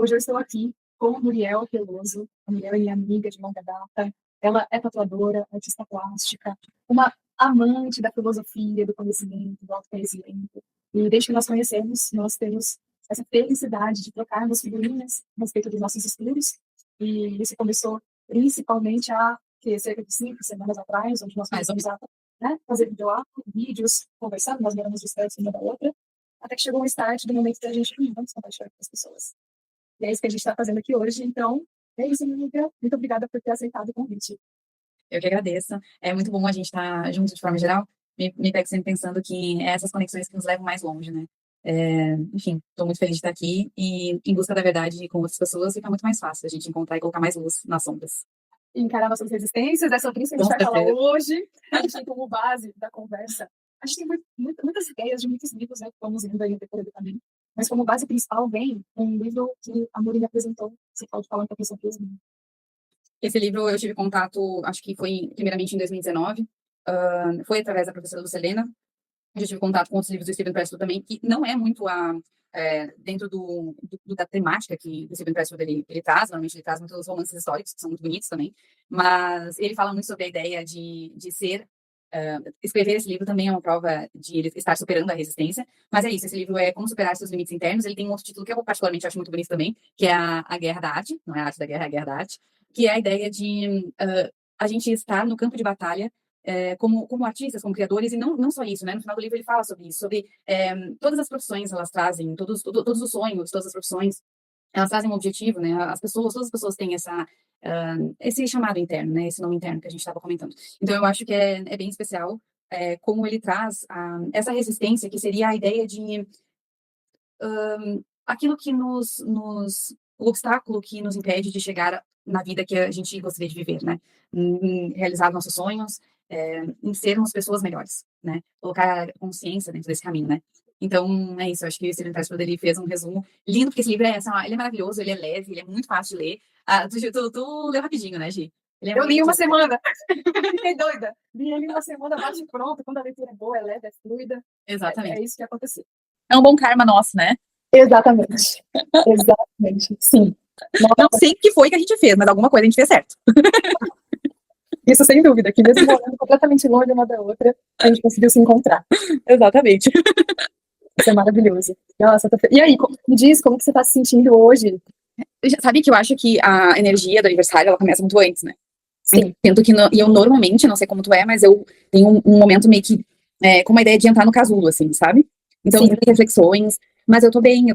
Hoje eu estou aqui com Muriel Peloso. A Muriel é minha amiga de longa data. Ela é tatuadora, artista plástica, uma amante da filosofia, do conhecimento, do autoconhecimento. E desde que nós conhecemos, nós temos essa felicidade de trocarmos figurinhas a respeito dos nossos estudos. E isso começou principalmente há cerca de 5 semanas atrás, onde nós começamos a fazer vídeos, conversando, nós moramos distantes uma da outra, até que chegou o start do momento da gente vamos compartilhar com as pessoas. E é isso que a gente está fazendo aqui hoje. Então, é isso, minha amiga. Muito obrigada por ter aceitado o convite. Eu que agradeço. É muito bom a gente estar junto de forma geral. Me pego sempre pensando que é essas conexões que nos levam mais longe, né? Enfim, estou muito feliz de estar aqui e em busca da verdade com outras pessoas fica muito mais fácil a gente encontrar e colocar mais luz nas sombras. E encarar nossas resistências, é sobre isso que a gente vai falar hoje. A gente tem como base da conversa. A gente tem muitas ideias de muitos livros, né, que vamos lendo aí no decorrer do caminho. Mas como base principal vem um livro que a Muri me apresentou. Você pode falar um pouquinho sobre isso? Esse livro eu tive contato, acho que foi primeiramente em 2019. Foi através da professora Lucelena. Eu já tive contato com outros livros do Steven Pressfield também, que não é muito dentro da temática que o Steven Pressfield ele traz. Normalmente ele traz muitos romances históricos, que são muito bonitos também. Mas ele fala muito sobre a ideia de ser... escrever esse livro também é uma prova de ele estar superando a resistência, mas é isso, esse livro é Como Superar Seus Limites Internos. Ele tem um outro título que eu particularmente acho muito bonito também, que é a Guerra da Arte, não é a arte da guerra, é a guerra da arte, que é a ideia de a gente estar no campo de batalha como artistas, como criadores, e não só isso, né? No final do livro ele fala sobre isso, sobre todas as profissões, elas trazem, todos os sonhos, todas as profissões, elas trazem um objetivo, né? Todas as pessoas têm esse chamado interno, né? Esse nome interno que a gente estava comentando. Então, eu acho que é bem especial como ele traz essa resistência, que seria a ideia de aquilo que o obstáculo que nos impede de chegar na vida que a gente gostaria de viver, né? Em realizar nossos sonhos, em sermos pessoas melhores, né? Colocar a consciência dentro desse caminho, né? Então, é isso. Eu acho que o Steven Pressfield ele fez um resumo lindo, porque esse livro ele é maravilhoso, ele é leve, ele é muito fácil de ler. Tu leu rapidinho, né, Gi? Eu li uma semana. Fiquei doida. Li ele uma semana, bate pronto. Quando a leitura é boa, é leve, é fluida. Exatamente. É isso que aconteceu. É um bom karma nosso, né? Exatamente. Exatamente. Sim. Não sei o que foi que a gente fez, mas alguma coisa a gente fez certo. Isso sem dúvida, que mesmo morando completamente longe uma da outra, a gente conseguiu se encontrar. Exatamente. Isso é maravilhoso. Nossa, E aí, me diz como que você está se sentindo hoje? Sabe que eu acho que a energia do aniversário, ela começa muito antes, né? Sim. Tento que eu normalmente, não sei como tu é, mas eu tenho um momento meio que com uma ideia de entrar no casulo, assim, sabe? Então, muitas reflexões, mas eu tô bem,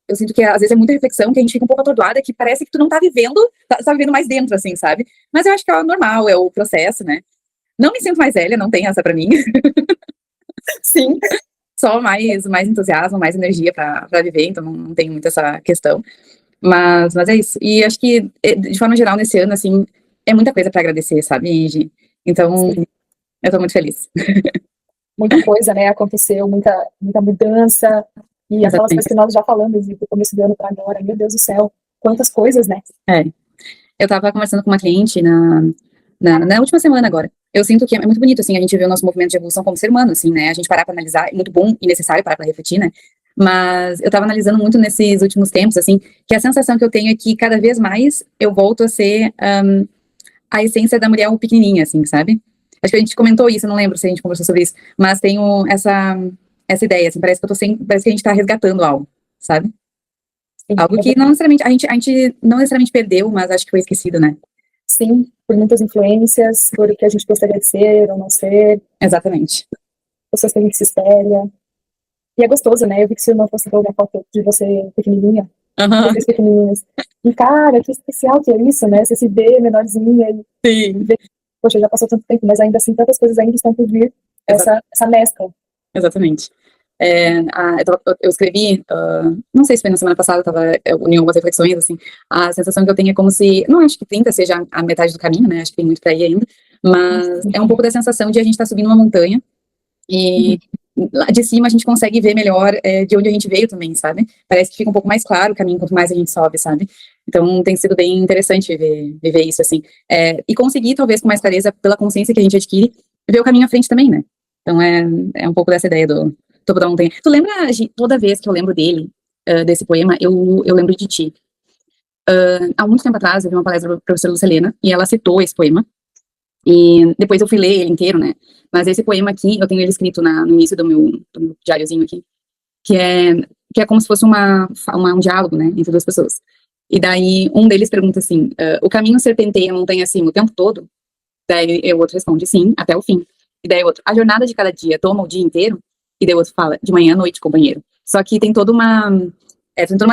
eu sinto que às vezes é muita reflexão, que a gente fica um pouco atordoada, que parece que tu não tá vivendo, tá vivendo mais dentro, assim, sabe? Mas eu acho que é normal, é o processo, né? Não me sinto mais velha, não tem essa pra mim. Sim. Só mais entusiasmo, mais energia pra viver, então não tem muito essa questão. Mas é isso. E acho que, de forma geral, nesse ano, assim, é muita coisa pra agradecer, sabe, Gi? Então, sim, eu tô muito feliz. Muita coisa, né, aconteceu, muita mudança, e aquelas coisas que nós já falamos do começo do ano para agora, meu Deus do céu, quantas coisas, né? Eu tava conversando com uma cliente na última semana agora. Eu sinto que é muito bonito, assim, a gente vê o nosso movimento de evolução como ser humano, assim, né? A gente parar pra analisar, é muito bom e necessário parar pra refletir, né? Mas eu tava analisando muito nesses últimos tempos, assim, que a sensação que eu tenho é que cada vez mais eu volto a ser a essência da mulher pequenininha, assim, sabe? Acho que a gente comentou isso, eu não lembro se a gente conversou sobre isso, mas tenho essa ideia, assim, parece que a gente tá resgatando algo, sabe? Sim, algo que não necessariamente, a gente não necessariamente perdeu, mas acho que foi esquecido, né? Sim, por muitas influências, por o que a gente gostaria de ser ou não ser. Exatamente. Pessoas que a gente se espelha. E é gostoso, né? Eu vi que você não postou uma foto de você pequenininha. Vocês pequenininhas. E, cara, que especial que é isso, né? Você se vê menorzinha e sim, vê, poxa, já passou tanto tempo, mas ainda assim, tantas coisas ainda estão por vir. Essa mescla. Exatamente. Eu escrevi, não sei se foi na semana passada, eu uni algumas reflexões, assim, a sensação que eu tenho é como se, não acho que 30 seja a metade do caminho, né, acho que tem muito pra ir ainda, mas é um pouco da sensação de a gente estar subindo uma montanha, e lá de cima a gente consegue ver melhor de onde a gente veio também, sabe? Parece que fica um pouco mais claro o caminho quanto mais a gente sobe, sabe? Então tem sido bem interessante viver isso, assim, e conseguir, talvez, com mais clareza, pela consciência que a gente adquire, ver o caminho à frente também, né? Então é um pouco dessa ideia do topo da montanha. Tu lembra, toda vez que eu lembro dele, desse poema, eu lembro de ti. Há muito tempo atrás, eu vi uma palestra da professora Lucilena, e ela citou esse poema, e depois eu fui ler ele inteiro, né? Mas esse poema aqui, eu tenho ele escrito no início do meu diáriozinho aqui, que é, que é como se fosse um diálogo, né, entre duas pessoas. E daí, um deles pergunta assim, o caminho serpenteia a montanha acima o tempo todo? Daí o outro responde, sim, até o fim. E daí o outro, a jornada de cada dia toma o dia inteiro? E daí o outro fala, de manhã à noite, companheiro. Só que tem toda uma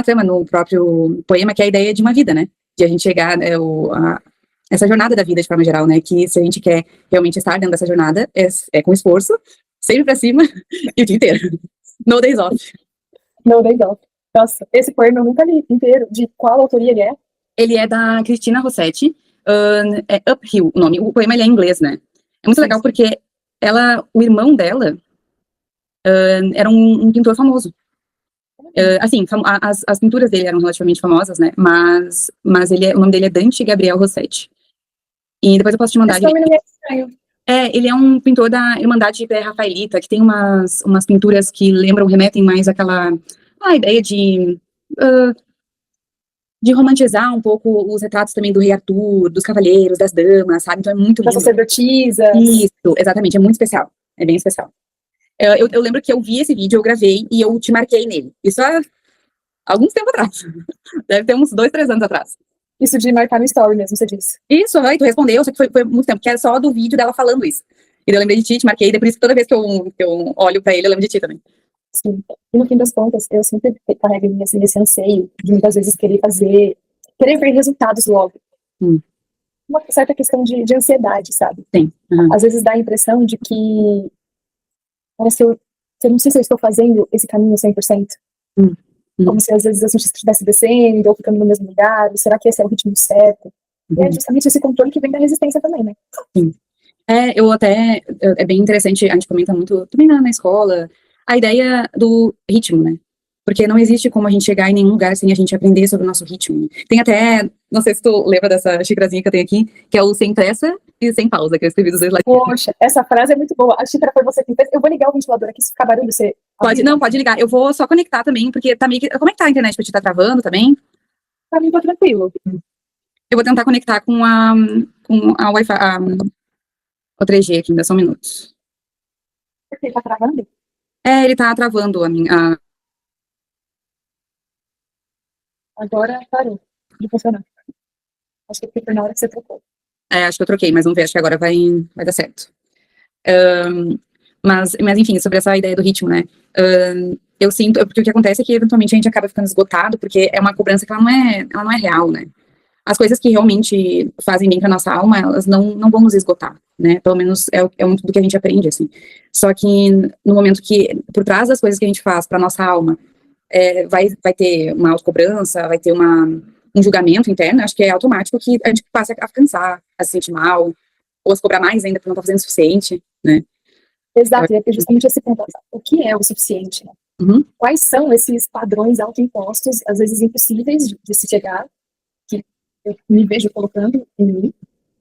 trama no próprio poema, que é a ideia de uma vida, né? De a gente chegar, essa jornada da vida de forma geral, né? Que se a gente quer realmente estar dentro dessa jornada, é com esforço, sempre pra cima e o dia inteiro. No days off. No Days Off. Nossa, esse poema eu nunca li inteiro. De qual autoria ele é? Ele é da Cristina Rossetti, é Uphill o nome. O poema ele é em inglês, né? É muito legal porque o irmão dela, era um pintor famoso. Assim, as pinturas dele eram relativamente famosas, né? Mas o nome dele é Dante Gabriel Rossetti. E depois eu posso te mandar. Esse nome não é estranho. Ele é um pintor da Irmandade Pré-Rafaelita, que tem umas pinturas que remetem mais àquela ideia de romantizar um pouco os retratos também do rei Arthur, dos cavaleiros, das damas, sabe? Então é muito lindo. Das sacerdotisas. Isso, exatamente, é muito especial. É bem especial. Eu lembro que eu vi esse vídeo, eu gravei e eu te marquei nele. Isso há alguns tempo atrás. Deve ter uns 2, 3 anos atrás. Isso de marcar no story mesmo, você disse. Isso, e tu respondeu, só que foi muito tempo, que era só do vídeo dela falando isso. E eu lembrei de ti, te marquei, e por isso que toda vez que eu olho pra ele, eu lembro de ti também. Sim. E no fim das contas, eu sempre carrego em mim assim, esse anseio de muitas vezes querer ver resultados logo. Uma certa questão de ansiedade, sabe? Sim. Às vezes dá a impressão de que parece que eu não sei se eu estou fazendo esse caminho 100%. Como se às vezes a gente estivesse descendo ou ficando no mesmo lugar. Será que esse é o ritmo certo? E é justamente esse controle que vem da resistência também, né? Sim. É bem interessante, a gente comenta muito também na escola, a ideia do ritmo, né? Porque não existe como a gente chegar em nenhum lugar sem a gente aprender sobre o nosso ritmo. Tem até, não sei se tu lembra dessa xícarazinha que eu tenho aqui, que é o sem pressa e sem pausa, que eu escrevi dos 2 lados. Poxa, essa frase é muito boa. A xícara foi você que fez. Eu vou ligar o ventilador aqui, se ficar barulho, você... Pode ligar. Eu vou só conectar também, porque tá meio que... Como é que tá a internet pra ti? Tá travando também? Pra mim tá tranquilo. Eu vou tentar conectar com a Wi-Fi, o 3G aqui, ainda só um minuto. Por que tá travando? Ele tá travando a minha... Agora parou de funcionar. Acho que foi na hora que você trocou. Acho que eu troquei, mas vamos ver, acho que agora vai dar certo. Mas enfim, sobre essa ideia do ritmo, né? Eu sinto, porque o que acontece é que eventualmente a gente acaba ficando esgotado, porque é uma cobrança que ela não é real, né? As coisas que realmente fazem bem para nossa alma, elas não vão nos esgotar, né? Pelo menos é muito do que a gente aprende, assim. Só que no momento que, por trás das coisas que a gente faz para nossa alma, vai ter uma autocobrança, vai ter um julgamento interno, acho que é automático que a gente passa a cansar, a se sentir mal, ou a se cobrar mais ainda porque não tá fazendo o suficiente, né? Exato, e é justamente esse ponto. O que é o suficiente? Né? Quais são esses padrões autoimpostos, às vezes impossíveis de se chegar, que eu me vejo colocando em mim,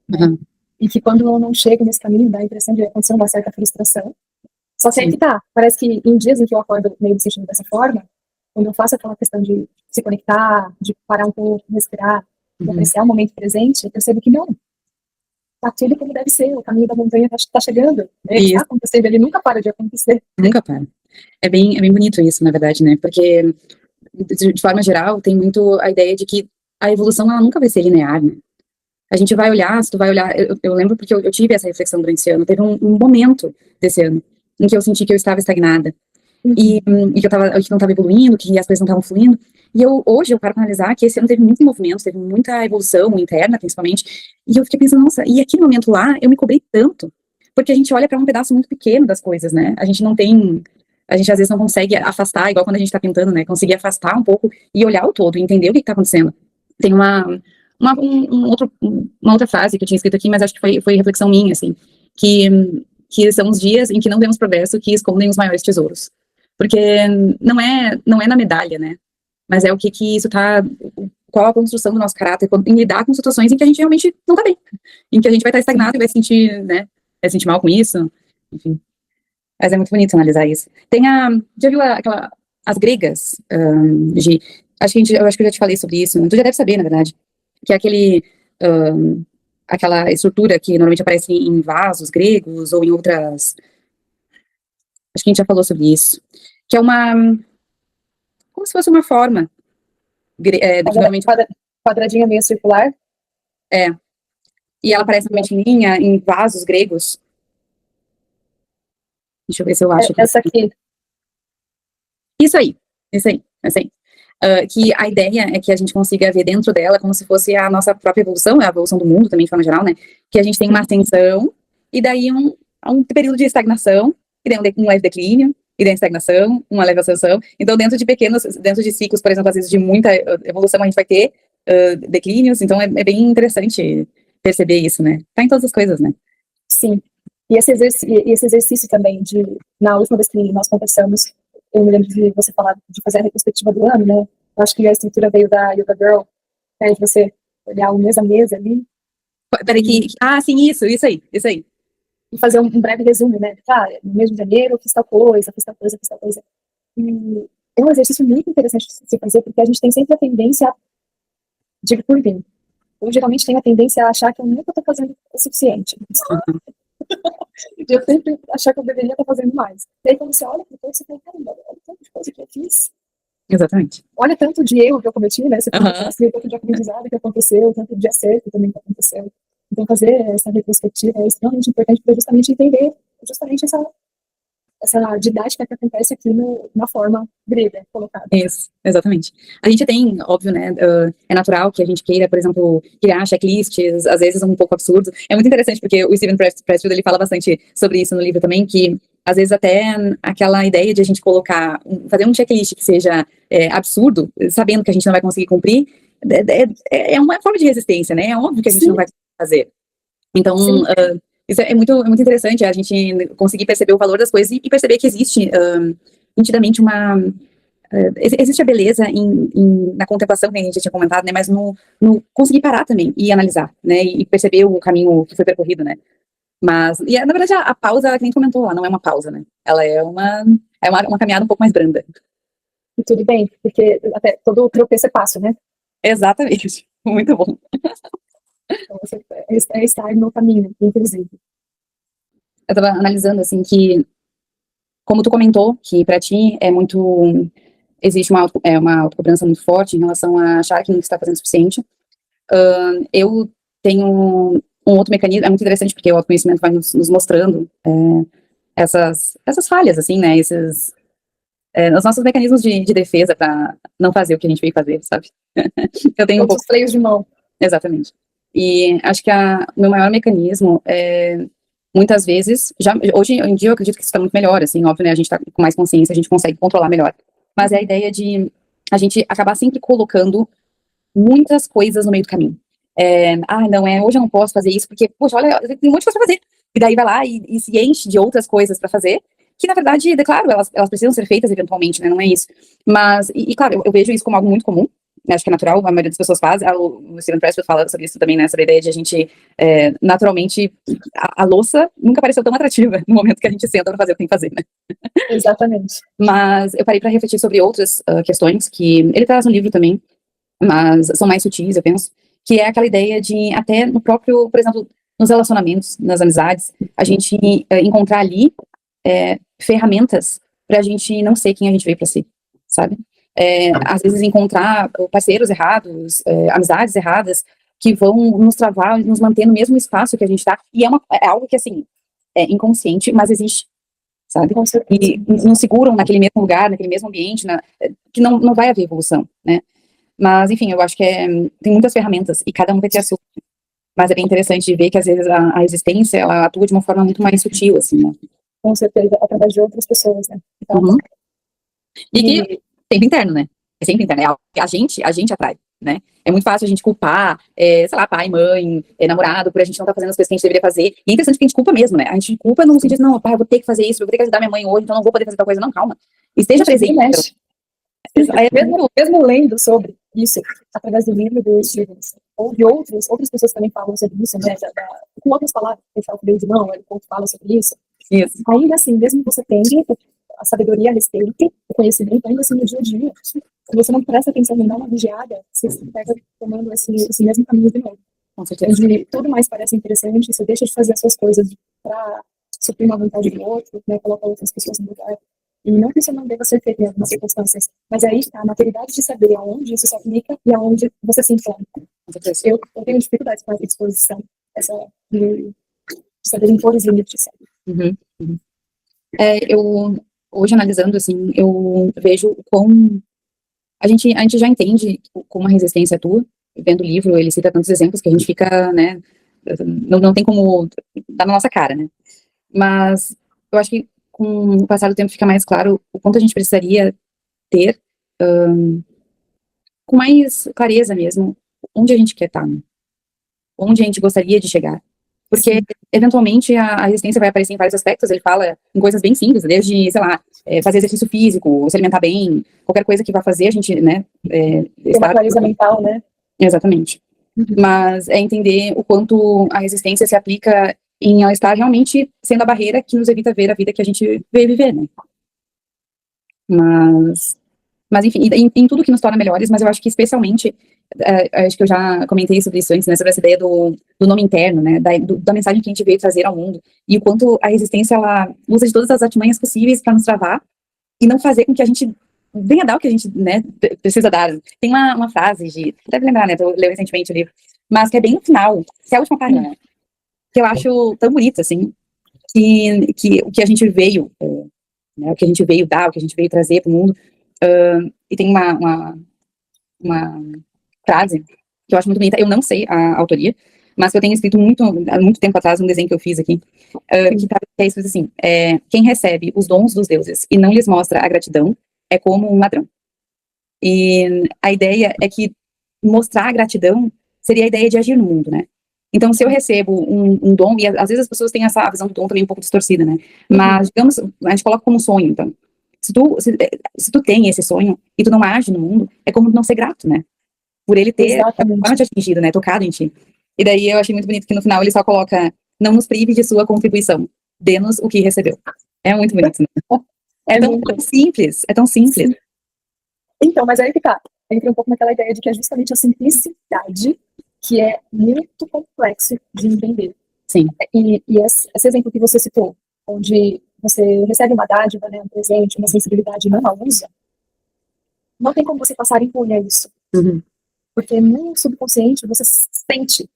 né? E que quando eu não chego nesse caminho, dá a impressão de acontecer uma certa frustração. Só que aí que tá, parece que em dias em que eu acordo meio me sentindo dessa forma, quando eu faço aquela questão de se conectar, de parar um pouco, respirar, de apreciar o momento presente, eu percebo que não. Tá tudo como deve ser, o caminho da montanha tá chegando. Ele tá acontecendo, ele nunca para de acontecer. Nunca para. É bem bonito isso, na verdade, né? Porque, de forma geral, tem muito a ideia de que a evolução, ela nunca vai ser linear, né? A gente vai olhar, se tu vai olhar, eu lembro porque eu tive essa reflexão durante esse ano, teve um momento desse ano em que eu senti que eu estava estagnada, e que eu não estava evoluindo, que as coisas não estavam fluindo, e hoje eu paro para analisar que esse ano teve muito movimento, teve muita evolução interna, principalmente, e eu fiquei pensando, nossa, e aquele momento lá, eu me cobrei tanto, porque a gente olha para um pedaço muito pequeno das coisas, né, a gente às vezes não consegue afastar, igual quando a gente tá pintando, né, conseguir afastar um pouco e olhar o todo, entender o que tá acontecendo. Tem uma outra frase que eu tinha escrito aqui, mas acho que foi reflexão minha, assim, que são os dias em que não vemos progresso que escondem os maiores tesouros. Porque não é na medalha, né? Mas é o que isso tá, qual a construção do nosso caráter, em lidar com situações em que a gente realmente não tá bem, em que a gente vai estar estagnado e vai sentir, né, vai sentir mal com isso, enfim. Mas é muito bonito analisar isso. Já viu a as gregas, eu acho que eu já te falei sobre isso, tu já deve saber, na verdade, que é aquela estrutura que normalmente aparece em vasos gregos ou em outras, acho que a gente já falou sobre isso, que é como se fosse uma forma, que normalmente Quadradinha meio circular. é, e ela aparece normalmente em linha, em vasos gregos. Deixa eu ver se eu acho aqui. Essa aqui. Isso aí. Que a ideia é que a gente consiga ver dentro dela como se fosse a nossa própria evolução, a evolução do mundo também, de forma geral, né? Que a gente tem uma ascensão, e daí um período de estagnação, e daí um leve declínio, e daí estagnação, uma leve ascensão. Então, dentro de ciclos, por exemplo, às vezes de muita evolução, a gente vai ter declínios, então é bem interessante perceber isso, né? Tá em todas as coisas, né? Sim. E esse exercício também, na última vez que nós conversamos, eu me lembro de você falar de fazer a retrospectiva do ano, né? Eu acho que a estrutura veio da Yoga Girl, né? De você olhar o mês a mês ali. Peraí, sim, isso aí. E fazer um breve resumo, né? No mês de janeiro eu fiz tal coisa, fiz tal coisa, fiz tal coisa. E é um exercício muito interessante de se fazer, porque a gente tem sempre a tendência, digo por mim, eu geralmente tenho a tendência a achar que eu nunca estou fazendo o suficiente. Eu sempre achar que eu deveria estar fazendo mais. E aí, quando você olha para o você fala, caramba, olha o tanto de coisa que eu fiz. Exatamente. Olha tanto de erro que eu cometi, né? Você o tanto de aprendizado que aconteceu, o tanto de acerto também que aconteceu. Então, fazer essa retrospectiva é extremamente importante para justamente entender justamente essa didática que acontece aqui na forma grega colocada. Isso, exatamente. A gente tem, óbvio, né, é natural que a gente queira, por exemplo, criar checklists, às vezes um pouco absurdos. É muito interessante porque o Steven Pressfield, ele fala bastante sobre isso no livro também, que às vezes até aquela ideia de a gente fazer um checklist que seja absurdo, sabendo que a gente não vai conseguir cumprir, é uma forma de resistência, né? É óbvio que a gente não vai fazer. Então, isso é muito interessante, a gente conseguir perceber o valor das coisas e perceber que existe nitidamente existe a beleza na contemplação, que a gente já tinha comentado, né, mas no conseguir parar também e analisar, né, e perceber o caminho que foi percorrido, né. Mas, na verdade, a pausa, que a gente comentou lá, não é uma pausa, né, ela é uma caminhada um pouco mais branda. E tudo bem, porque até todo tropeço é passo, né? Exatamente, muito bom. Então, você estar no caminho, inclusive. Eu estava analisando, assim, que, como tu comentou, que para ti existe uma autocobrança muito forte em relação a achar que não está fazendo o suficiente. Eu tenho um outro mecanismo, é muito interessante, porque o autoconhecimento vai nos mostrando essas falhas, assim, né, os nossos mecanismos de defesa para não fazer o que a gente veio fazer, sabe? Eu tenho Todos os freios de mão. Exatamente. E acho que o meu maior mecanismo muitas vezes, hoje em dia eu acredito que isso está muito melhor, assim, óbvio, né, a gente está com mais consciência, a gente consegue controlar melhor. Mas é a ideia de a gente acabar sempre colocando muitas coisas no meio do caminho. Não, hoje eu não posso fazer isso, porque, poxa, olha, tem um monte de coisa pra fazer. E daí vai lá e se enche de outras coisas para fazer, que na verdade, claro, elas precisam ser feitas eventualmente, né, não é isso. Mas, claro, eu vejo isso como algo muito comum, né, acho que é natural, a maioria das pessoas faz, o Steven Pressfield fala sobre isso também, né, sobre a ideia de a gente, naturalmente, a louça nunca pareceu tão atrativa no momento que a gente senta para fazer o que tem que fazer, né. Exatamente. Mas eu parei para refletir sobre outras questões que ele traz no livro também, mas são mais sutis, eu penso, que é aquela ideia de, até no próprio, por exemplo, nos relacionamentos, nas amizades, a gente encontrar ali ferramentas para a gente não ser quem a gente veio para ser, sabe? Às vezes encontrar parceiros errados, amizades erradas, que vão nos travar e nos manter no mesmo espaço que a gente está, e é algo que, assim, é inconsciente, mas existe, sabe? E nos seguram naquele mesmo lugar, naquele mesmo ambiente, que não vai haver evolução, né? Mas, enfim, eu acho que tem muitas ferramentas e cada um vai ter a sua. Mas é bem interessante de ver que, às vezes, a existência, ela atua de uma forma muito mais sutil, assim, né? Com certeza, através de outras pessoas, né? Então, E que sempre interno, né? É sempre interno, é algo que a gente atrai, né? É muito fácil a gente culpar, sei lá, pai, mãe, namorado, por a gente não estar fazendo as coisas que a gente deveria fazer. E é interessante que a gente culpa mesmo, né? A gente culpa no sentido de, não, pai, eu vou ter que fazer isso, eu vou ter que ajudar minha mãe hoje, então não vou poder fazer tal coisa. Não, calma. Esteja presente. Mesmo lendo sobre isso, através do livro do Stevens, ou de outras pessoas também falam sobre isso, né, com outras palavras, o Felipe de Mão, ele fala sobre isso. Ainda assim, mesmo que você tenha a sabedoria a respeito, o conhecimento ainda assim no dia a dia. Se você não presta atenção em dar uma vigiada, você se pega tomando esse mesmo caminho de novo. Com certeza. Onde tudo mais parece interessante, você deixa de fazer as suas coisas para suprir uma vontade do outro, né, colocar outras pessoas no lugar. E não que isso não deva ser feito em algumas circunstâncias, mas aí está a maturidade de saber aonde isso se aplica e aonde você se informa. Eu tenho dificuldades com essa disposição, essa de saber impor os limites. Uhum, uhum. Eu, hoje, analisando, assim, eu vejo como a gente já entende como a resistência atua. Vendo o livro, ele cita tantos exemplos que a gente fica, né, não tem como dar na nossa cara, né. Mas eu acho que com o passar do tempo fica mais claro o quanto a gente precisaria ter, com mais clareza mesmo, onde a gente quer estar, né? Onde a gente gostaria de chegar. Porque, Sim. eventualmente, a resistência vai aparecer em vários aspectos. Ele fala em coisas bem simples, desde, sei lá, fazer exercício físico, se alimentar bem, qualquer coisa que vá fazer a gente, né, Tem uma clareza mental, né? Exatamente. Uhum. Mas é entender o quanto a resistência se aplica em ela estar realmente sendo a barreira que nos evita ver a vida que a gente veio viver, né? Mas enfim, em tudo que nos torna melhores, mas eu acho que especialmente, acho que eu já comentei sobre isso antes, né, sobre essa ideia do nome interno, né, da mensagem que a gente veio trazer ao mundo, e o quanto a resistência, ela usa de todas as artimanhas possíveis para nos travar, e não fazer com que a gente venha dar o que a gente, né, precisa dar. Tem uma frase deve lembrar, né, eu leu recentemente o livro, mas que é bem no final, que é a última página, né, que eu acho tão bonito, assim, que o que a gente veio, né, o que a gente veio dar, o que a gente veio trazer para o mundo, e tem uma frase que eu acho muito bonita, eu não sei a autoria, mas que eu tenho escrito há muito tempo atrás, um desenho que eu fiz aqui, que é escrito assim, quem recebe os dons dos deuses e não lhes mostra a gratidão é como um ladrão. E a ideia é que mostrar a gratidão seria a ideia de agir no mundo, né? Então, se eu recebo um dom, e às vezes as pessoas têm essa visão do dom também um pouco distorcida, né? Mas, digamos, a gente coloca como sonho, então. Se tu tem esse sonho e tu não age no mundo, é como não ser grato, né? Por ele ter te atingido, né? Tocado em ti. E daí eu achei muito bonito que no final ele só coloca, não nos prive de sua contribuição, dê-nos o que recebeu. É muito bonito, né? É tão simples, é tão simples. Sim. Então, mas aí que tá. Entra um pouco naquela ideia de que é justamente a simplicidade que é muito complexo de entender. Sim. E esse exemplo que você citou, onde você recebe uma dádiva, né, um presente, uma sensibilidade e não a usa, não tem como você passar impune a isso. Uhum. Porque no subconsciente você sente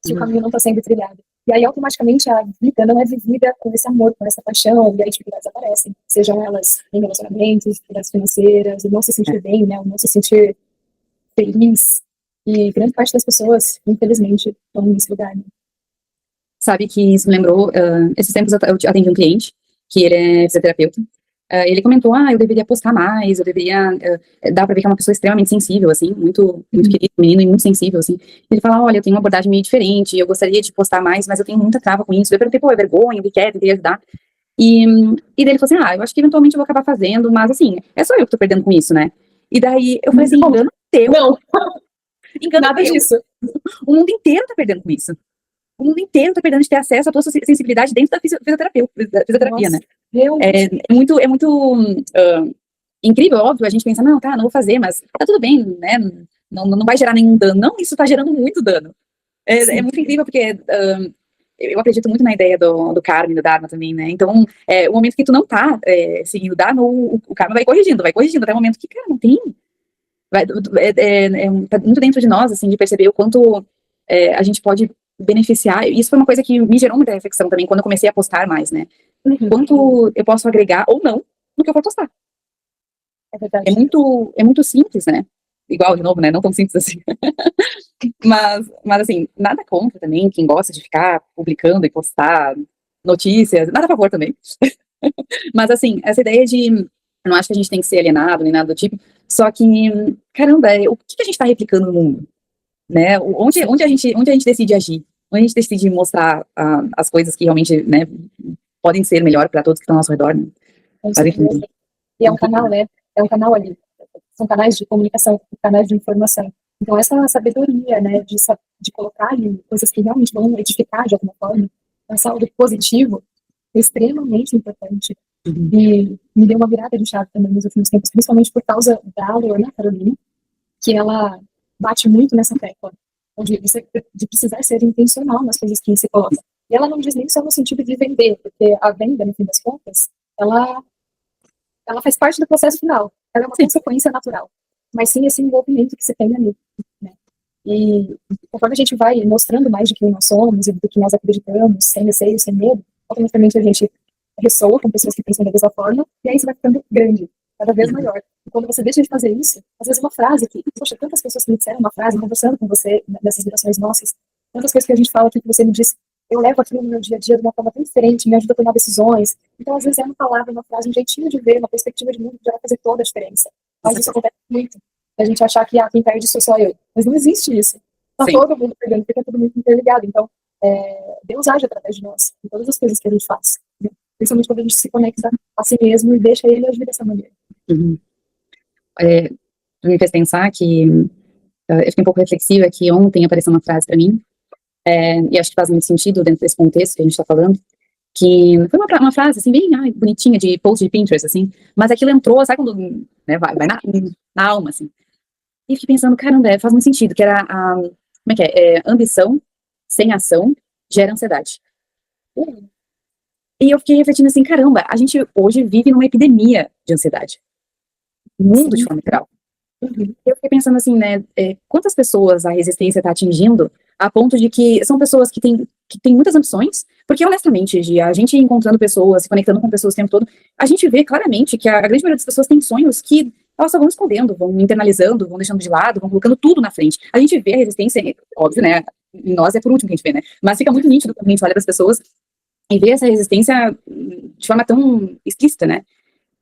que o caminho não está sendo trilhado. E aí, automaticamente, a vida não é vivida com esse amor, com essa paixão, e aí dificuldades aparecem. Sejam elas em relacionamentos, dificuldades financeiras, o não se sentir bem, né, o não se sentir feliz. E grande parte das pessoas, infelizmente, estão nesse lugar. Né? Sabe que isso me lembrou, esses tempos eu atendi um cliente, que ele é fisioterapeuta, ele comentou, eu deveria postar mais, eu deveria, dá pra ver que é uma pessoa extremamente sensível, assim, muito querido, menino e muito sensível, assim. Ele fala, olha, eu tenho uma abordagem meio diferente, eu gostaria de postar mais, mas eu tenho muita trava com isso. Eu perguntei, pô, é vergonha, o que quer, tentei ajudar. E daí ele falou assim, eu acho que eventualmente eu vou acabar fazendo, mas assim, é só eu que tô perdendo com isso, né? E daí eu falei assim, engano teu. Não, engano nada teu. disso. O mundo inteiro tá perdendo com isso. O mundo inteiro tá perdendo de ter acesso à tua sensibilidade dentro da fisioterapia, né? É muito incrível, óbvio, a gente pensa, não vou fazer, mas tá tudo bem, né? Não vai gerar nenhum dano. Não, isso tá gerando muito dano. É muito incrível, porque eu acredito muito na ideia do karma e do dharma também, né? Então, o momento que tu não tá seguindo o dharma, o karma vai corrigindo até o momento que, cara, não tem. Tá muito dentro de nós, assim, de perceber o quanto a gente pode beneficiar. Isso foi uma coisa que me gerou muita reflexão também, quando eu comecei a postar mais, né? Quanto eu posso agregar ou não no que eu for postar. É verdade. É muito simples, né? Igual, de novo, né? Não tão simples assim. mas, assim, nada contra também quem gosta de ficar publicando e postar notícias, nada a favor também. Mas, assim, essa ideia de, eu não acho que a gente tem que ser alienado, nem nada do tipo, só que, caramba, o que a gente está replicando no mundo? Né? Onde a gente decide agir? Onde a gente decide mostrar as coisas que realmente, né, podem ser melhor para todos que estão ao nosso redor, né? E é um canal, né? É um canal ali. São canais de comunicação, canais de informação. Então, essa sabedoria, né, de colocar ali coisas que realmente vão edificar de alguma forma, um saldo positivo, é extremamente importante. E me deu uma virada de chave também nos últimos tempos, principalmente por causa da Lorna Carolina, que ela bate muito nessa tecla, de precisar ser intencional nas coisas que se coloca. E ela não diz nem só no sentido de vender, porque a venda, no fim das contas, ela faz parte do processo final. Ela é uma consequência natural. Mas sim esse envolvimento que você tem ali, né? E conforme a gente vai mostrando mais de quem nós somos e do que nós acreditamos, sem receio, sem medo, automaticamente a gente ressoa com pessoas que pensam da mesma forma, e aí você vai ficando grande, cada vez maior. E quando você deixa de fazer isso, às vezes uma frase que, poxa, tantas pessoas que me disseram uma frase, conversando com você nessas ligações nossas, tantas coisas que a gente fala aqui que você me diz, eu levo aquilo no meu dia a dia de uma forma tão diferente, me ajuda a tomar decisões. Então, às vezes é uma palavra, uma frase, um jeitinho de ver, uma perspectiva de mundo que já vai fazer toda a diferença. Mas isso acontece muito. A gente achar que quem perde sou só eu. Mas não existe isso. Tá todo mundo perdendo, porque é tudo muito interligado. Então, Deus age através de nós, em todas as coisas que a gente faz. Né? Principalmente quando a gente se conecta a si mesmo e deixa ele agir dessa maneira. Me fez pensar que eu fiquei um pouco reflexiva que ontem apareceu uma frase para mim, e acho que faz muito sentido dentro desse contexto que a gente está falando, que foi uma frase, assim, bem bonitinha, de post de Pinterest, assim, mas aquilo entrou, sabe quando né, vai na alma, assim. E fiquei pensando, caramba, faz muito sentido, que era como é que é? Ambição sem ação gera ansiedade. E eu fiquei refletindo assim, caramba, a gente hoje vive numa epidemia de ansiedade. O mundo de forma geral. Eu fiquei pensando assim, né, quantas pessoas a resistência está atingindo a ponto de que são pessoas que têm muitas ambições, porque honestamente, a gente encontrando pessoas, se conectando com pessoas o tempo todo, a gente vê claramente que a grande maioria das pessoas tem sonhos que elas só vão escondendo, vão internalizando, vão deixando de lado, vão colocando tudo na frente. A gente vê a resistência, óbvio, né, em nós é por último que a gente vê, né, mas fica muito nítido quando a gente olha para as pessoas e vê essa resistência de forma tão explícita, né,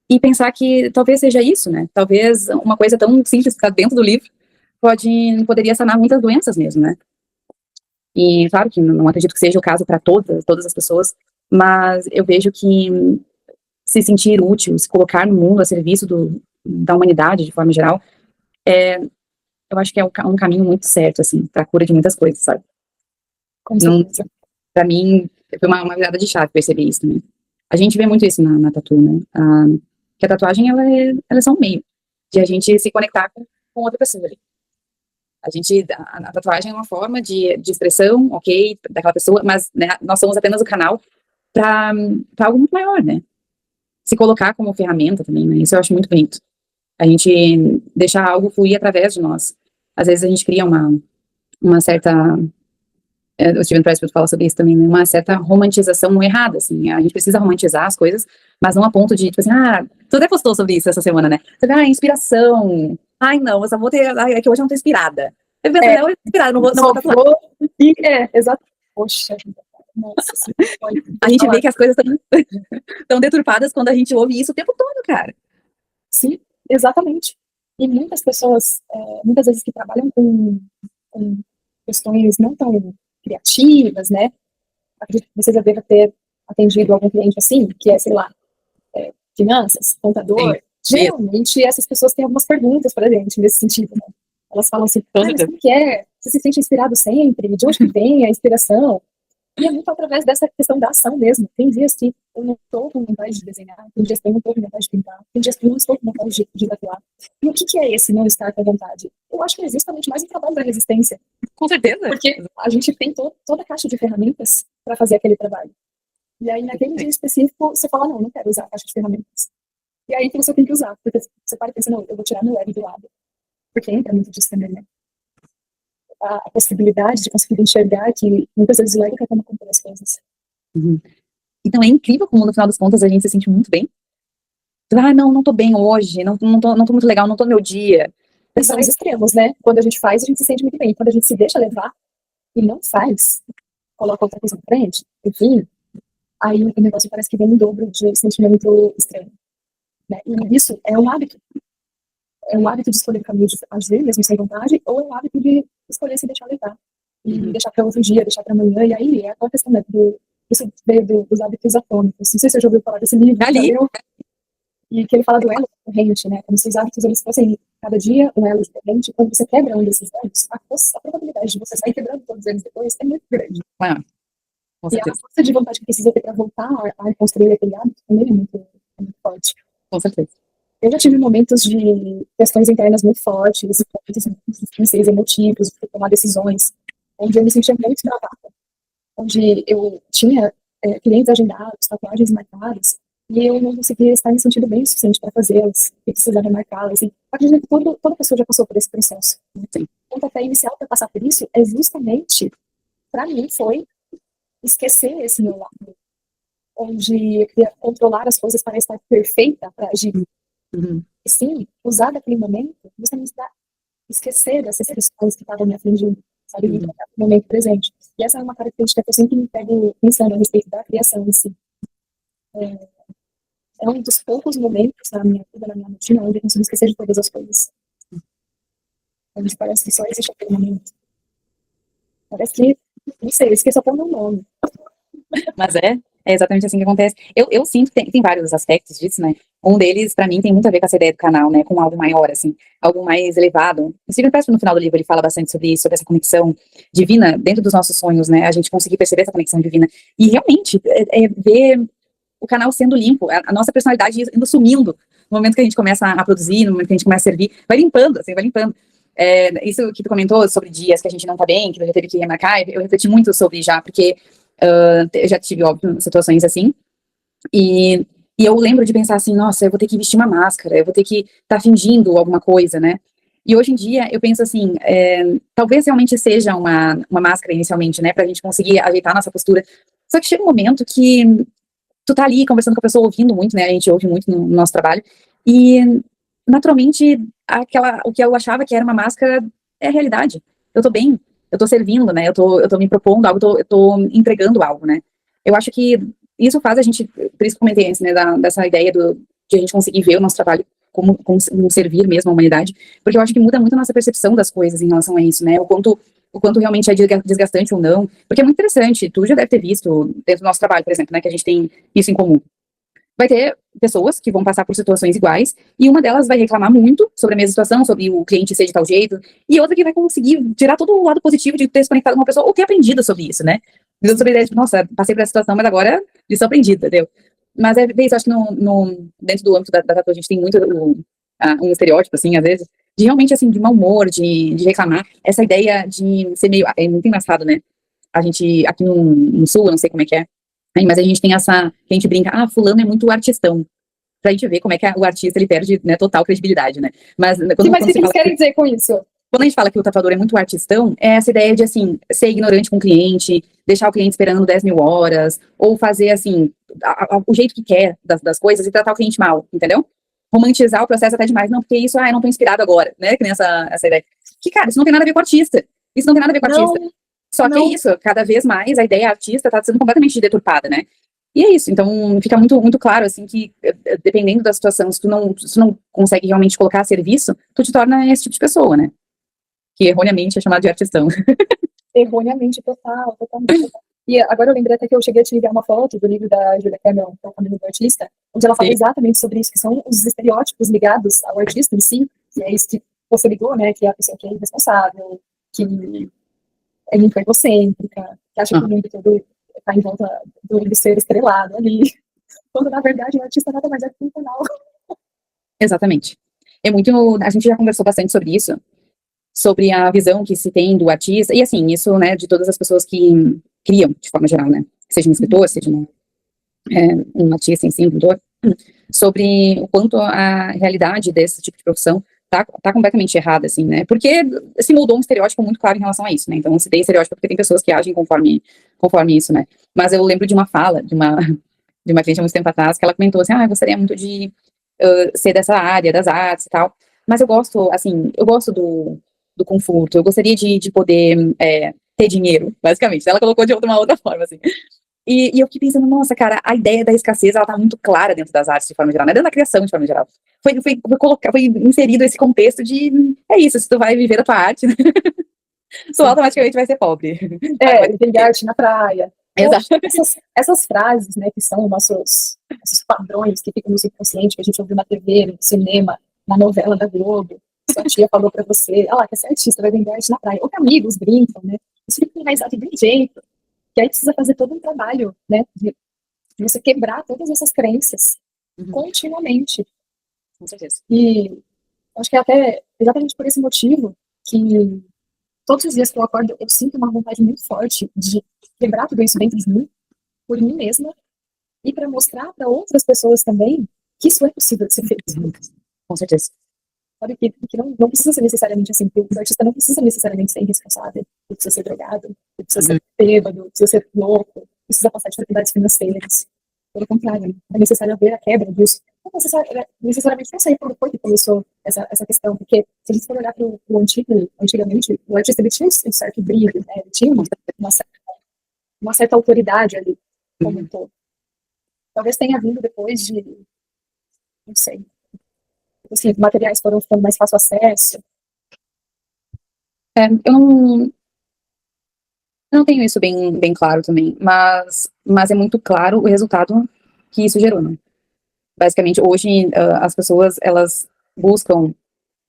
e pensar que talvez seja isso, né, talvez uma coisa tão simples que está dentro do livro poderia sanar muitas doenças mesmo, né. E claro que não acredito que seja o caso para todas as pessoas, mas eu vejo que se sentir útil, se colocar no mundo a serviço da humanidade de forma geral, eu acho que é um caminho muito certo, assim, para a cura de muitas coisas, sabe? Para mim, foi uma virada de chave perceber isso também. A gente vê muito isso na tatu, né? Que a tatuagem, ela é só um meio de a gente se conectar com outra pessoa ali. A tatuagem é uma forma de expressão, ok, daquela pessoa, mas né, nós somos apenas o canal para algo muito maior, né? Se colocar como ferramenta também, né? Isso eu acho muito bonito. A gente deixar algo fluir através de nós. Às vezes a gente cria uma certa... o Steven Pressfield fala sobre isso também, né? Uma certa romantização errada, assim. A gente precisa romantizar as coisas, mas não a ponto de, tipo assim, tu até postou sobre isso essa semana, né? Você vê, inspiração. Ai, não, eu só vou ter... é que hoje eu não tô inspirada. Eu pensei, eu tô inspirada, não vou tatuar. Exato. Poxa, nossa, a gente vê que as coisas estão deturpadas quando a gente ouve isso o tempo todo, cara. Sim, exatamente. E muitas pessoas, muitas vezes que trabalham com questões não tão criativas, né? Acredito que você já deva ter atendido algum cliente assim, que é, sei lá, finanças, contador. Sim. Geralmente essas pessoas têm algumas perguntas para a gente nesse sentido, né? Elas falam assim, mas como que é? Você se sente inspirado sempre? De onde que vem a inspiração? E é muito através dessa questão da ação mesmo. Tem dias que eu não estou com vontade de desenhar, tem dias que eu não estou com vontade de pintar, tem dias que eu não estou com vontade de tatuar. E o que é esse não estar com vontade? Eu acho que é justamente mais um trabalho da resistência. Com certeza. Porque a gente tem toda a caixa de ferramentas para fazer aquele trabalho. E aí, naquele dia específico, você fala, não quero usar a caixa de ferramentas. E aí que você tem que usar, porque você para e pensa, não, eu vou tirar meu ego do lado. Porque entra muito disso também, né? A possibilidade de conseguir enxergar que muitas vezes o ego quer tomar conta das coisas. Então é incrível como no final das contas a gente se sente muito bem. Não tô bem hoje, não tô muito legal, não tô no meu dia. São os extremos, né? Quando a gente faz, a gente se sente muito bem. Quando a gente se deixa levar e não faz, coloca outra coisa na frente, enfim, aí o negócio parece que vem em dobro de sentimento estranho. Né? E isso é um hábito. É um hábito de escolher o caminho de agir, mesmo sem vontade, ou é um hábito de escolher se deixar levar. E deixar para outro dia, deixar para amanhã. E aí é aquela questão, né, isso veio dos hábitos atômicos. Não sei se você já ouviu falar desse livro. E que ele fala do elo corrente, né? Como se os hábitos eles fossem cada dia um elo diferente. Quando você quebra um desses elos, a probabilidade de você sair quebrando todos eles depois é muito grande. E a força de vontade que precisa ter para voltar a construir aquele hábito também é muito é muito forte. Com certeza. Eu já tive momentos de questões internas muito fortes, momentos muito difíceis, emotivos, de tomar decisões, onde eu me sentia muito travada, onde eu tinha clientes agendados, tatuagens marcadas, e eu não conseguia estar me sentindo bem o suficiente para fazê-las, e precisava marcá-las. E acredito que toda pessoa já passou por esse processo. Sim. O pontapé inicial para passar por isso é justamente, para mim, foi esquecer esse meu lado, onde eu queria controlar as coisas para estar perfeita para agir. Uhum. E sim, usar daquele momento justamente para esquecer dessas questões que estavam me afligindo, sabe? E focar no momento presente. E essa é uma característica que eu sempre me pego pensando a respeito da criação em si. É um dos poucos momentos na minha vida, na minha rotina, onde eu consigo esquecer de todas as coisas. Onde parece que só existe aquele momento. Parece que, não sei, eu esqueço até o meu nome. Mas é exatamente assim que acontece. Eu sinto que tem vários aspectos disso, né? Um deles, pra mim, tem muito a ver com essa ideia do canal, né? Com algo maior, assim, algo mais elevado. O Steven Pressfield, no final do livro, ele fala bastante sobre isso, sobre essa conexão divina dentro dos nossos sonhos, né? A gente conseguir perceber essa conexão divina. E realmente, ver o canal sendo limpo, a nossa personalidade indo sumindo no momento que a gente começa a produzir, no momento que a gente começa a servir, vai limpando, assim, vai limpando. Isso que tu comentou sobre dias que a gente não tá bem, que tu já teve que remarcar, eu refleti muito sobre já, porque eu já tive, óbvio, situações assim, e, e eu lembro de pensar assim, nossa, eu vou ter que vestir uma máscara, eu vou ter que estar fingindo alguma coisa, né? E hoje em dia eu penso assim, talvez realmente seja uma máscara inicialmente, né, pra gente conseguir ajeitar nossa postura. Só que chega um momento que tu tá ali conversando com a pessoa, ouvindo muito, né, a gente ouve muito no nosso trabalho, e naturalmente o que eu achava que era uma máscara é a realidade. Eu tô bem, eu tô servindo, né, eu tô me propondo algo, eu tô entregando algo, né. Eu acho que isso faz a gente, por isso que comentei antes, né, dessa ideia de a gente conseguir ver o nosso trabalho como um servir mesmo à humanidade, porque eu acho que muda muito a nossa percepção das coisas em relação a isso, né, o quanto realmente é desgastante ou não, porque é muito interessante, tu já deve ter visto dentro do nosso trabalho, por exemplo, né, que a gente tem isso em comum. Vai ter pessoas que vão passar por situações iguais, e uma delas vai reclamar muito sobre a mesma situação, sobre o cliente ser de tal jeito, e outra que vai conseguir tirar todo o lado positivo de ter se conectado com uma pessoa, ou ter aprendido sobre isso, né? Sobre a ideia de, nossa, passei por essa situação, mas agora lição aprendida, entendeu? Mas é isso, acho que dentro do âmbito da tatu, a gente tem muito um estereótipo, assim, às vezes, de realmente, assim, de mau humor, de reclamar, essa ideia de ser meio, é muito engraçado, né? A gente, aqui no Sul, eu não sei como é que é, mas a gente tem que a gente brinca, fulano é muito artistão, pra gente ver como é que o artista, ele perde, né, total credibilidade, né, mas Mas o que eles querem dizer com isso? Quando a gente fala que o tatuador é muito artistão, é essa ideia de, assim, ser ignorante com o cliente, deixar o cliente esperando 10 mil horas, ou fazer, assim, o jeito que quer das coisas e tratar o cliente mal, entendeu? Romantizar o processo até demais. Não, porque isso, eu não tô inspirado agora, né? Que nem essa ideia. Que, cara, isso não tem nada a ver com artista. Isso não tem nada a ver com artista. Só que é isso, cada vez mais a ideia artista tá sendo completamente deturpada, né? E é isso, então fica muito, muito claro, assim, que dependendo da situação, se tu não consegue realmente colocar a serviço, tu te torna esse tipo de pessoa, né? Que erroneamente é chamado de artistão. Erroneamente, totalmente. E agora eu lembrei até que eu cheguei a te enviar uma foto do livro da Julia Cameron, que é o Caminho do Artista, onde ela fala exatamente sobre isso, que são os estereótipos ligados ao artista em si, e é isso que você ligou, né, que é a pessoa que é irresponsável, que é muito egocêntrica, que acha que o mundo todo está em volta do ser estrelado ali, quando na verdade o artista nada mais é que um canal. Exatamente. A gente já conversou bastante sobre isso, sobre a visão que se tem do artista, e assim, isso, né, de todas as pessoas que criam, de forma geral, né, seja um escritor, seja um artista em si, um pintor, sobre o quanto a realidade desse tipo de profissão tá completamente errada, assim, né, porque se mudou um estereótipo muito claro em relação a isso, né, então se tem estereótipo porque tem pessoas que agem conforme isso, né, mas eu lembro de uma fala de uma cliente há muito tempo atrás, que ela comentou assim, eu gostaria muito de ser dessa área, das artes e tal, mas eu gosto, assim, do conforto, eu gostaria de poder ter dinheiro, basicamente. Ela colocou de uma outra forma, assim. E eu fiquei pensando, nossa, cara, a ideia da escassez, ela tá muito clara dentro das artes de forma geral, né? Dentro da criação de forma geral. Foi inserido esse contexto de, é isso, se tu vai viver a tua arte, né? Tu automaticamente vai ser pobre. Vender arte na praia. Exato. Essas frases, né, que são nossos padrões que ficam no subconsciente, que a gente ouviu na TV, no cinema, na novela da Globo, sua tia falou pra você, quer ser artista, vai vender arte na praia, ou que amigos brincam, né, isso fica enraizado de um jeito, que aí precisa fazer todo um trabalho, né, de você quebrar todas essas crenças, continuamente. Com certeza. E acho que é até exatamente por esse motivo que todos os dias que eu acordo, eu sinto uma vontade muito forte de quebrar tudo isso dentro de mim, por mim mesma, e para mostrar para outras pessoas também que isso é possível de ser feito. Com certeza. Sabe, que não precisa ser necessariamente assim, que o artista não precisa necessariamente ser irresponsável, que precisa ser drogado, que precisa ser bêbado, que precisa ser louco, precisa passar dificuldades financeiras. Pelo contrário, é necessário ver a quebra disso. Não necessariamente não sei quando foi que começou essa questão, porque se a gente for olhar para o antigamente, o artista ele tinha um certo brilho, né? Ele tinha uma certa autoridade ali, como um todo. Talvez tenha vindo depois de, não sei, assim, materiais foram ficando mais fácil acesso. Eu não tenho isso bem claro também, mas é muito claro o resultado que isso gerou, né? Basicamente, hoje, as pessoas, elas buscam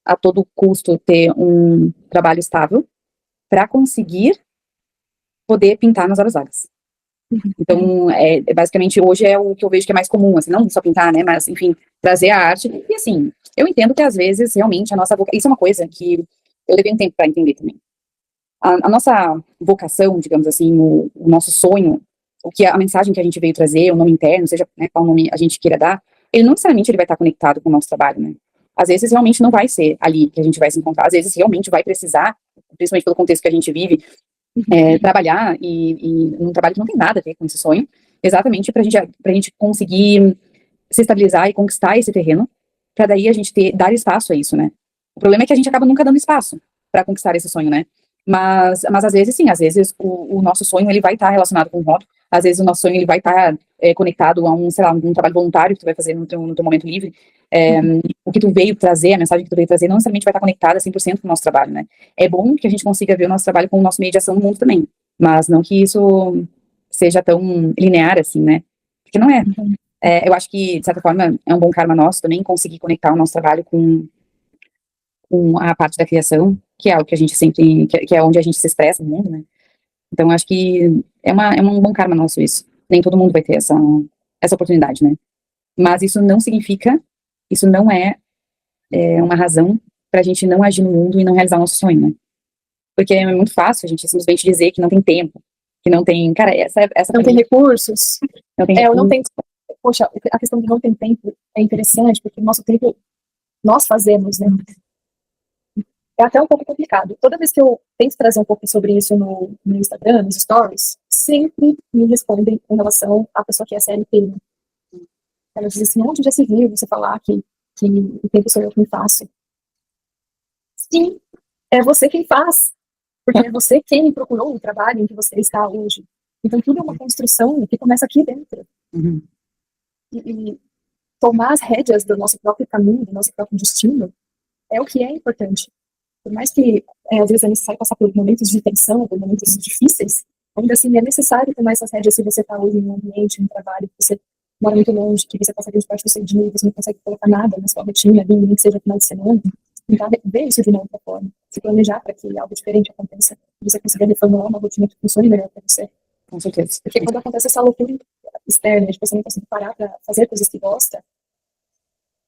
a todo custo ter um trabalho estável para conseguir poder pintar nas horas vagas. Então, basicamente, hoje é o que eu vejo que é mais comum, assim, não só pintar, né, mas, enfim, trazer a arte. E, assim, eu entendo que, às vezes, realmente, a nossa vocação... Isso é uma coisa que eu levei um tempo para entender também. A nossa vocação, digamos assim, o nosso sonho, a mensagem que a gente veio trazer, o nome interno, seja, né, qual nome a gente queira dar, ele não necessariamente ele vai estar conectado com o nosso trabalho, né? Às vezes, realmente, não vai ser ali que a gente vai se encontrar. Às vezes, realmente, vai precisar, principalmente pelo contexto que a gente vive, trabalhar e num trabalho que não tem nada a ver com esse sonho, exatamente pra gente conseguir se estabilizar e conquistar esse terreno, para daí a gente dar espaço a isso, né? O problema é que a gente acaba nunca dando espaço para conquistar esse sonho, né? Mas às vezes sim, às vezes o nosso sonho ele vai estar relacionado com o hobby, às vezes o nosso sonho ele vai estar conectado a sei lá, um trabalho voluntário que tu vai fazer no teu momento livre. O que tu veio trazer, a mensagem que tu veio trazer, não necessariamente vai estar conectada 100% com o nosso trabalho, né? É bom que a gente consiga ver o nosso trabalho como o nosso meio de ação no mundo também, mas não que isso seja tão linear assim, né? Porque não é. Eu acho que, de certa forma, é um bom karma nosso também conseguir conectar o nosso trabalho com a parte da criação, que é algo que a gente sempre, que é onde a gente se expressa no mundo, né? Então, acho que é um bom karma nosso isso. Nem todo mundo vai ter essa oportunidade, né? Mas isso não é uma razão para a gente não agir no mundo e não realizar o nosso sonho, né? Porque é muito fácil a gente simplesmente dizer que não tem tempo, que não tem, cara, não tem recursos. Não tem recursos. Não tem, poxa, a questão de não ter tempo é interessante, porque o nosso tempo nós fazemos, né? É até um pouco complicado. Toda vez que eu tento trazer um pouco sobre isso no Instagram, nos stories, sempre me respondem com relação à pessoa que é CLT. Né? Ela diz assim, onde já se viu você falar que o tempo sou eu quem faço? Sim, é você quem faz. Porque é você quem procurou o trabalho em que você está hoje. Então, tudo é uma construção que começa aqui dentro. E tomar as rédeas do nosso próprio caminho, do nosso próprio destino, é o que é importante. Por mais que, às vezes, é necessário passar por momentos de tensão, por momentos difíceis, ainda assim é necessário tomar essas rédeas se você está hoje em um ambiente, em um trabalho, que você mora muito longe, que você passa grande parte do seu dia, você não consegue colocar nada na sua rotina, nem que seja final de semana. Tentar ver isso de uma outra forma. Se planejar para que algo diferente aconteça. Você consiga reformular uma rotina que funcione melhor para você. Com certeza. Porque quando acontece essa loucura externa, de você não conseguir parar para fazer coisas que gosta,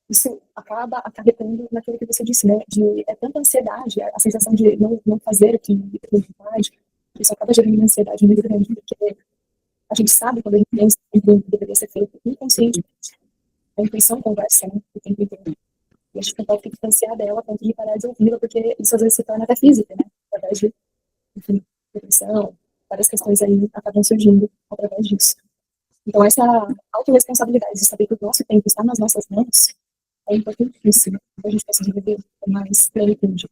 isso acaba acarretando naquilo que você disse, né? É tanta ansiedade, a sensação de não fazer o que tem vontade, isso acaba gerando uma ansiedade muito grande, porque a gente sabe quando a gente pensa em que deveria ser feito inconscientemente. A intuição conversa, né? O tempo inteiro. E a gente não pode ficar distanciar dela a ponto de parar de ouvi-la, porque isso às vezes se torna até física, né? Através de, enfim, depressão, várias questões aí acabam surgindo através disso. Então, essa autorresponsabilidade de saber que o nosso tempo está nas nossas mãos é importantíssimo para a gente conseguir viver com mais plenitude.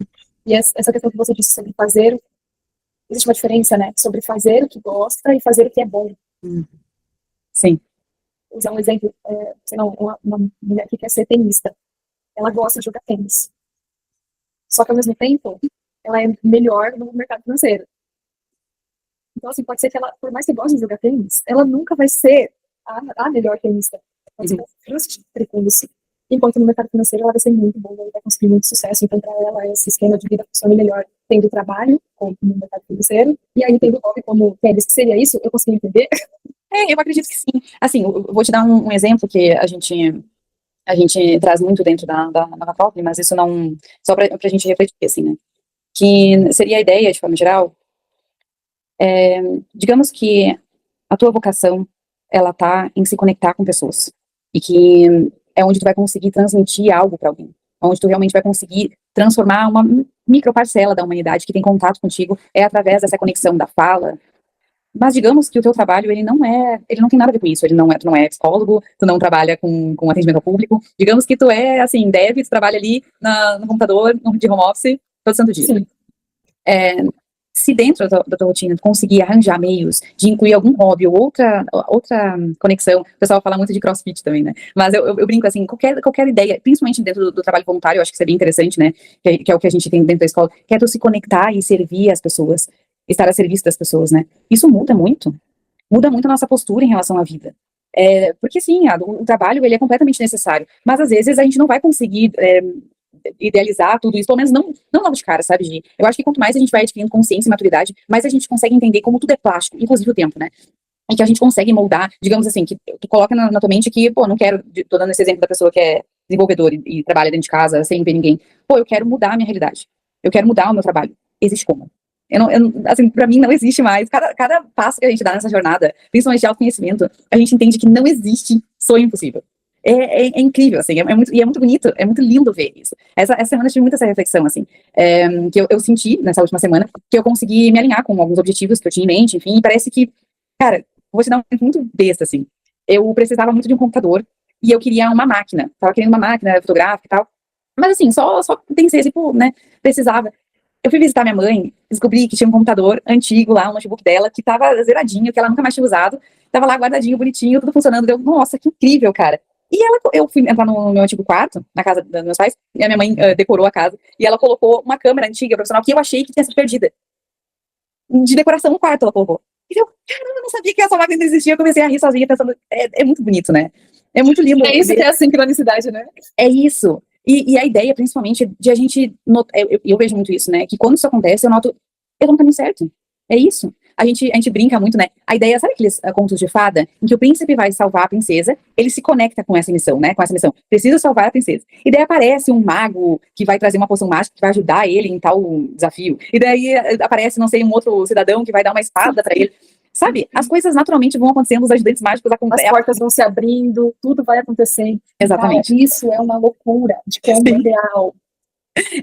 E essa questão que você disse sobre fazer, existe uma diferença, né? Sobre fazer o que gosta e fazer o que é bom. Sim. Vou usar um exemplo, sei lá, uma mulher que quer ser tenista. Ela gosta de jogar tênis. Só que, ao mesmo tempo, ela é melhor no mercado financeiro. Então, assim, pode ser que ela, por mais que goste de jogar tênis, ela nunca vai ser a melhor tenista. Pode ser que ela se frustre com isso. Enquanto no mercado financeiro ela vai ser muito boa, ela vai conseguir muito sucesso. Então, para ela, esse esquema de vida funciona melhor tendo trabalho como no mercado financeiro e aí tendo hobby como tênis. Seria isso? Eu consegui entender? Eu acredito que sim. Assim, eu vou te dar um exemplo que a gente a gente traz muito dentro da Nova Própria, mas isso não, só para a gente refletir, assim, né, que seria a ideia, de forma geral, digamos que a tua vocação, ela tá em se conectar com pessoas, e que é onde tu vai conseguir transmitir algo para alguém, onde tu realmente vai conseguir transformar uma microparcela da humanidade que tem contato contigo, é através dessa conexão da fala. Mas digamos que o teu trabalho, ele não tem nada a ver com isso, tu não é psicólogo, tu não trabalha com atendimento ao público, digamos que tu é, assim, dev, tu trabalha ali no computador, de home office, todo santo dia. Sim. Se dentro da tua rotina tu conseguir arranjar meios de incluir algum hobby ou outra conexão, o pessoal fala muito de CrossFit também, né? Mas eu brinco assim, qualquer ideia, principalmente dentro do trabalho voluntário, eu acho que seria interessante, né? Que é o que a gente tem dentro da escola, que é tu se conectar e servir as pessoas, estar a serviço das pessoas, né? Isso muda muito a nossa postura em relação à vida. Porque sim, o trabalho ele é completamente necessário, mas às vezes a gente não vai conseguir idealizar tudo isso, pelo menos não logo de cara, sabe, Gi? Eu acho que quanto mais a gente vai adquirindo consciência e maturidade, mais a gente consegue entender como tudo é plástico, inclusive o tempo, né? E que a gente consegue moldar, digamos assim, que tu coloca na tua mente que, pô, não quero, tô dando esse exemplo da pessoa que é desenvolvedor e trabalha dentro de casa sem ver ninguém. Pô, eu quero mudar a minha realidade. Eu quero mudar o meu trabalho. Existe como? Assim, pra mim não existe mais. Cada passo que a gente dá nessa jornada, principalmente de autoconhecimento, a gente entende que não existe sonho impossível. É incrível, assim, é muito bonito, é muito lindo ver isso. Essa semana eu tive muita essa reflexão, assim, que eu senti nessa última semana que eu consegui me alinhar com alguns objetivos que eu tinha em mente, enfim, e parece que, cara, vou te dar um exemplo muito besta, assim, eu precisava muito de um computador e eu queria uma máquina, tava querendo uma máquina fotográfica e tal, mas assim, só pensei assim, pô, né, precisava. Eu fui visitar minha mãe, descobri que tinha um computador antigo lá, um notebook dela, que tava zeradinho, que ela nunca mais tinha usado, tava lá guardadinho, bonitinho, tudo funcionando, deu, nossa, que incrível, cara. E eu fui entrar no meu antigo quarto, na casa dos meus pais, e a minha mãe decorou a casa, e ela colocou uma câmera antiga, profissional, que eu achei que tinha sido perdida. De decoração no quarto, ela colocou. E eu, caramba, eu não sabia que essa máquina ainda existia, eu comecei a rir sozinha, pensando, é muito bonito, né? É muito lindo. É isso que é a sincronicidade, né? É isso. E a ideia, principalmente, de a gente notar, eu vejo muito isso, né? Que quando isso acontece, eu noto, eu tô no caminho certo. É isso. A gente brinca muito, né? A ideia, sabe aqueles contos de fada? Em que o príncipe vai salvar a princesa, ele se conecta com essa missão, né? Com essa missão. Precisa salvar a princesa. E daí aparece um mago que vai trazer uma poção mágica que vai ajudar ele em tal desafio. E daí aparece, não sei, um outro cidadão que vai dar uma espada para ele. Sabe? As coisas naturalmente vão acontecendo, os ajudantes mágicos acontecem. As portas vão se abrindo, tudo vai acontecendo. Exatamente. Cara, isso é uma loucura de como é real.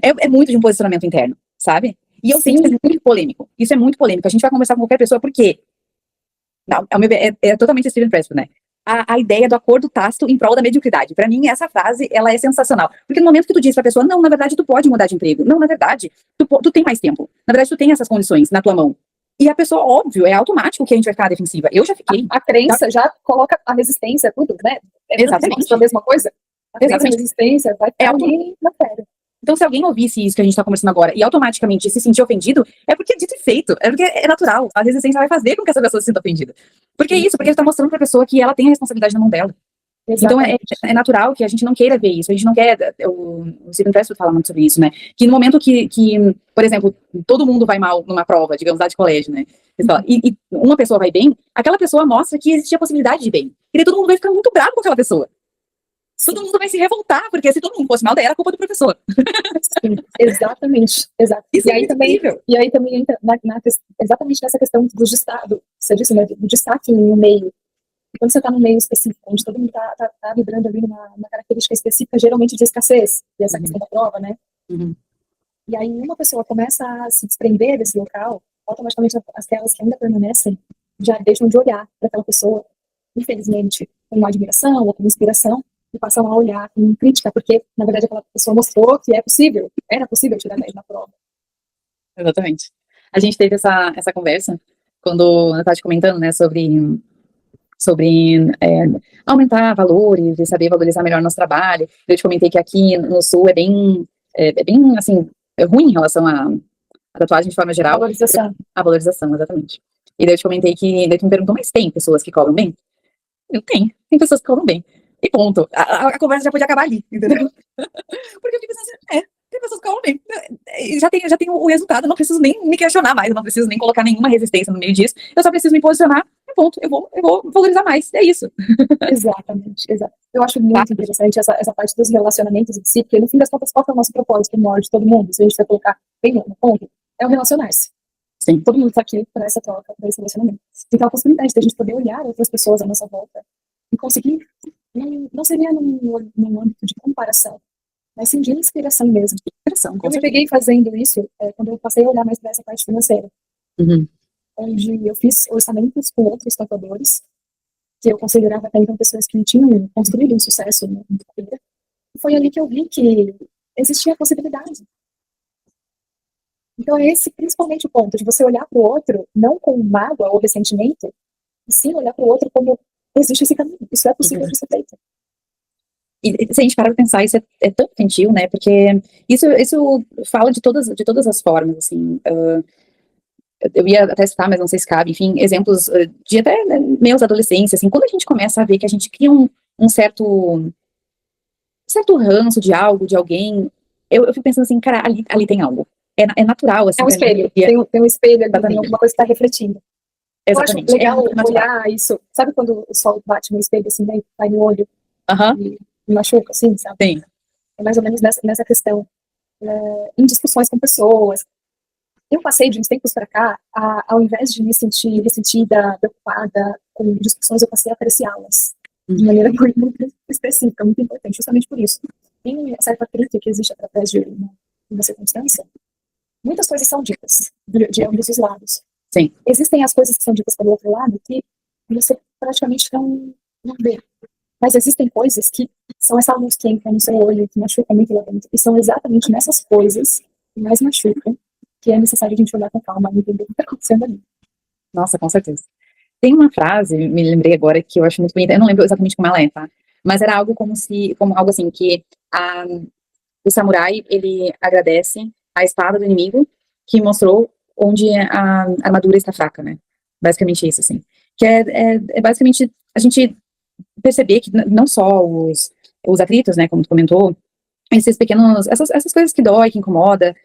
É muito de um posicionamento interno, sabe? E eu sei que isso é muito polêmico. Isso é muito polêmico. A gente vai conversar com qualquer pessoa, porque não, ao meu ver, é totalmente Steven Pressfield, né? A ideia do acordo tácito em prol da mediocridade. Pra mim, essa frase, ela é sensacional. Porque no momento que tu diz pra pessoa, não, na verdade, tu pode mudar de emprego. Não, na verdade, tu tem mais tempo. Na verdade, tu tem essas condições na tua mão. E a pessoa, óbvio, é automático que a gente vai ficar defensiva. Eu já fiquei. A crença já coloca a resistência, tudo, né? Exatamente. A mesma coisa. A crença, Exatamente. A resistência vai ficar ali na fera. Então, se alguém ouvisse isso que a gente está conversando agora e automaticamente se sentir ofendido, é porque é dito e feito, é porque é natural. A resistência vai fazer com que essa pessoa se sinta ofendida. Porque é isso, porque está mostrando para a pessoa que ela tem a responsabilidade na mão dela. Exatamente. Então, é natural que a gente não queira ver isso, a gente não quer. O Steven Pressfield fala muito sobre isso, né? Que no momento que, por exemplo, todo mundo vai mal numa prova, digamos, lá de colégio, né? E uma pessoa vai bem, aquela pessoa mostra que existia a possibilidade de ir bem. E daí todo mundo vai ficar muito bravo com aquela pessoa. Todo mundo vai se revoltar, porque se todo mundo fosse mal, daí era culpa do professor. Sim, exatamente. Exato. Isso e, aí também, e aí também entra exatamente nessa questão do destaque, você disse, né, do destaque no meio. Quando você está no meio específico, onde todo mundo está vibrando ali numa característica específica, geralmente de escassez, e essa questão da prova, né? E aí uma pessoa começa a se desprender desse local, automaticamente aquelas que ainda permanecem já deixam de olhar para aquela pessoa, infelizmente, com admiração ou com inspiração, e passam a olhar com crítica, porque, na verdade, aquela pessoa mostrou que era possível tirar 10 na prova. Exatamente. A gente teve essa conversa, quando eu estava te comentando, né, sobre aumentar valores e saber valorizar melhor nosso trabalho. Eu te comentei que aqui no Sul é bem assim, ruim em relação à tatuagem de forma geral. A valorização, exatamente. E daí eu te comentei que, daí tu me perguntou, mas tem pessoas que cobram bem? Eu tenho, tem pessoas que cobram bem. E ponto. A conversa já podia acabar ali, entendeu? Porque eu fico assim, tem pessoas que cobram bem. Já tem o resultado, eu não preciso nem me questionar mais, eu não preciso nem colocar nenhuma resistência no meio disso, eu só preciso me posicionar. ponto, eu vou valorizar mais, é isso. Exatamente, exato. Eu acho muito interessante essa parte dos relacionamentos em si, porque no fim das contas, qual que é o nosso propósito maior de todo mundo? Se a gente for colocar bem no ponto, é o relacionar-se. Sim. Todo mundo está aqui para essa troca, para esse relacionamento. Então, a possibilidade de a gente poder olhar outras pessoas à nossa volta e conseguir, não seria num âmbito de comparação, mas sim de inspiração mesmo. Eu me peguei fazendo isso quando eu passei a olhar mais para essa parte financeira, onde eu fiz orçamentos com outros contadores, que eu considerava até então pessoas que tinham construído um sucesso na carreira. E foi ali que eu vi que existia a possibilidade. Então, é esse principalmente o ponto, de você olhar para o outro, não com mágoa ou ressentimento, e sim olhar para o outro como existe esse caminho, isso é possível de ser feito. E se a gente parar pra pensar, isso é tão gentil, né? Porque isso fala de todas as formas, assim. Eu ia até citar, mas não sei se cabe, enfim, exemplos de até meus adolescência, assim, quando a gente começa a ver que a gente cria um certo ranço de algo, de alguém, eu fico pensando assim, cara, ali tem algo. É natural, assim. É um espelho, tem um espelho ali, tem alguma coisa que está refletindo. Exatamente. Eu acho legal olhar isso. Sabe quando o sol bate no espelho, assim, daí vai no olho e machuca, assim, sabe? Sim. É mais ou menos nessa questão. Em discussões com pessoas. Eu passei de uns tempos para cá, ao invés de me sentir ressentida, preocupada com discussões, eu passei a apreciá-las de maneira muito específica, muito importante, justamente por isso. Tem certa crítica que existe através de uma circunstância. Muitas coisas são ditas de ambos os lados. Sim. Existem as coisas que são ditas pelo outro lado que você praticamente não vê. Mas existem coisas que são essa luz que entra no seu olho, que machuca muito lá dentro. E são exatamente nessas coisas que mais machucam que é necessário a gente olhar com calma e entender o que está acontecendo ali. Nossa, com certeza. Tem uma frase, me lembrei agora, que eu acho muito bonita, eu não lembro exatamente como ela é, tá? Mas era algo como algo assim, que o samurai, ele agradece a espada do inimigo que mostrou onde a armadura está fraca, né? Basicamente isso, assim. Que é basicamente a gente perceber que não só os atritos, né, como tu comentou, esses pequenos, essas coisas que dói, que incomoda,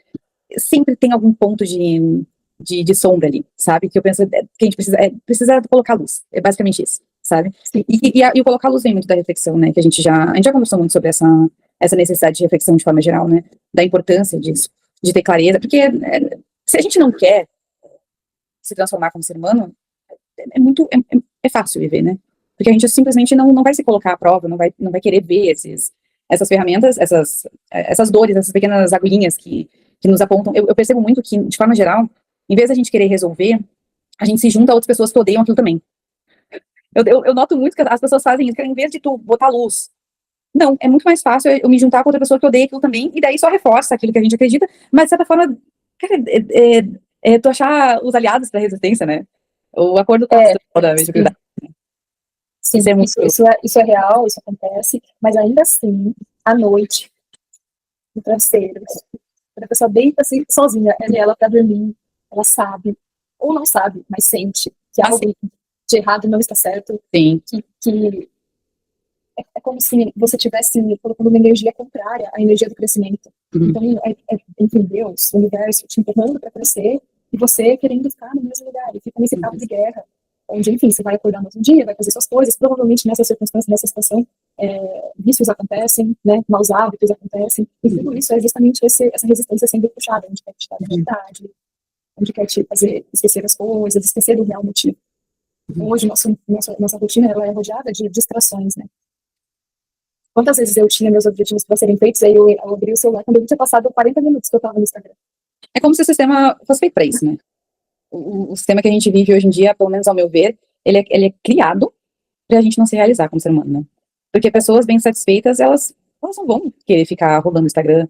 sempre tem algum ponto de sombra ali, sabe? Que eu penso que a gente precisa colocar luz. É basicamente isso, sabe? E o colocar luz vem muito da reflexão, né? Que a gente já conversou muito sobre essa necessidade de reflexão de forma geral, né? Da importância disso, de ter clareza. Porque se a gente não quer se transformar como ser humano, é fácil viver, né? Porque a gente simplesmente não vai se colocar à prova, não vai querer ver essas ferramentas, essas dores, essas pequenas agulhinhas que nos apontam. Eu percebo muito que, de forma geral, em vez da gente querer resolver, a gente se junta a outras pessoas que odeiam aquilo também. Eu noto muito que as pessoas fazem isso, que em vez de tu botar luz, não, é muito mais fácil eu me juntar com outra pessoa que odeia aquilo também, e daí só reforça aquilo que a gente acredita, mas de certa forma, cara, tu achar os aliados para a resistência, né? O acordo da mediocridade. Sim, isso é real, isso acontece, mas ainda assim, à noite, no travesseiro, quando a pessoa deita assim, sozinha, ela para dormir, ela sabe, ou não sabe, mas sente que algo de errado não está certo. Sim. Que é como se você estivesse colocando uma energia contrária à energia do crescimento. Então, enfim, Deus, o universo, te empurrando para crescer, e você querendo ficar no mesmo lugar, e fica nesse cabo de guerra, onde, enfim, você vai acordar no outro dia, vai fazer suas coisas, provavelmente nessa circunstância, nessa situação, vícios acontecem, né, maus hábitos acontecem, e tudo isso é justamente essa resistência sendo puxada, onde quer te dar vontade, onde quer te fazer esquecer as coisas, esquecer do real motivo. Hoje, nossa rotina ela é rodeada de distrações, né? Quantas vezes eu tinha meus objetivos para serem feitos, aí eu abri o celular quando eu tinha passado 40 minutos que eu estava no Instagram. É como se o sistema fosse feito para isso, né? O sistema que a gente vive hoje em dia, pelo menos ao meu ver, ele é criado para a gente não se realizar como ser humano, né? Porque pessoas bem satisfeitas, elas não vão querer ficar rolando no Instagram,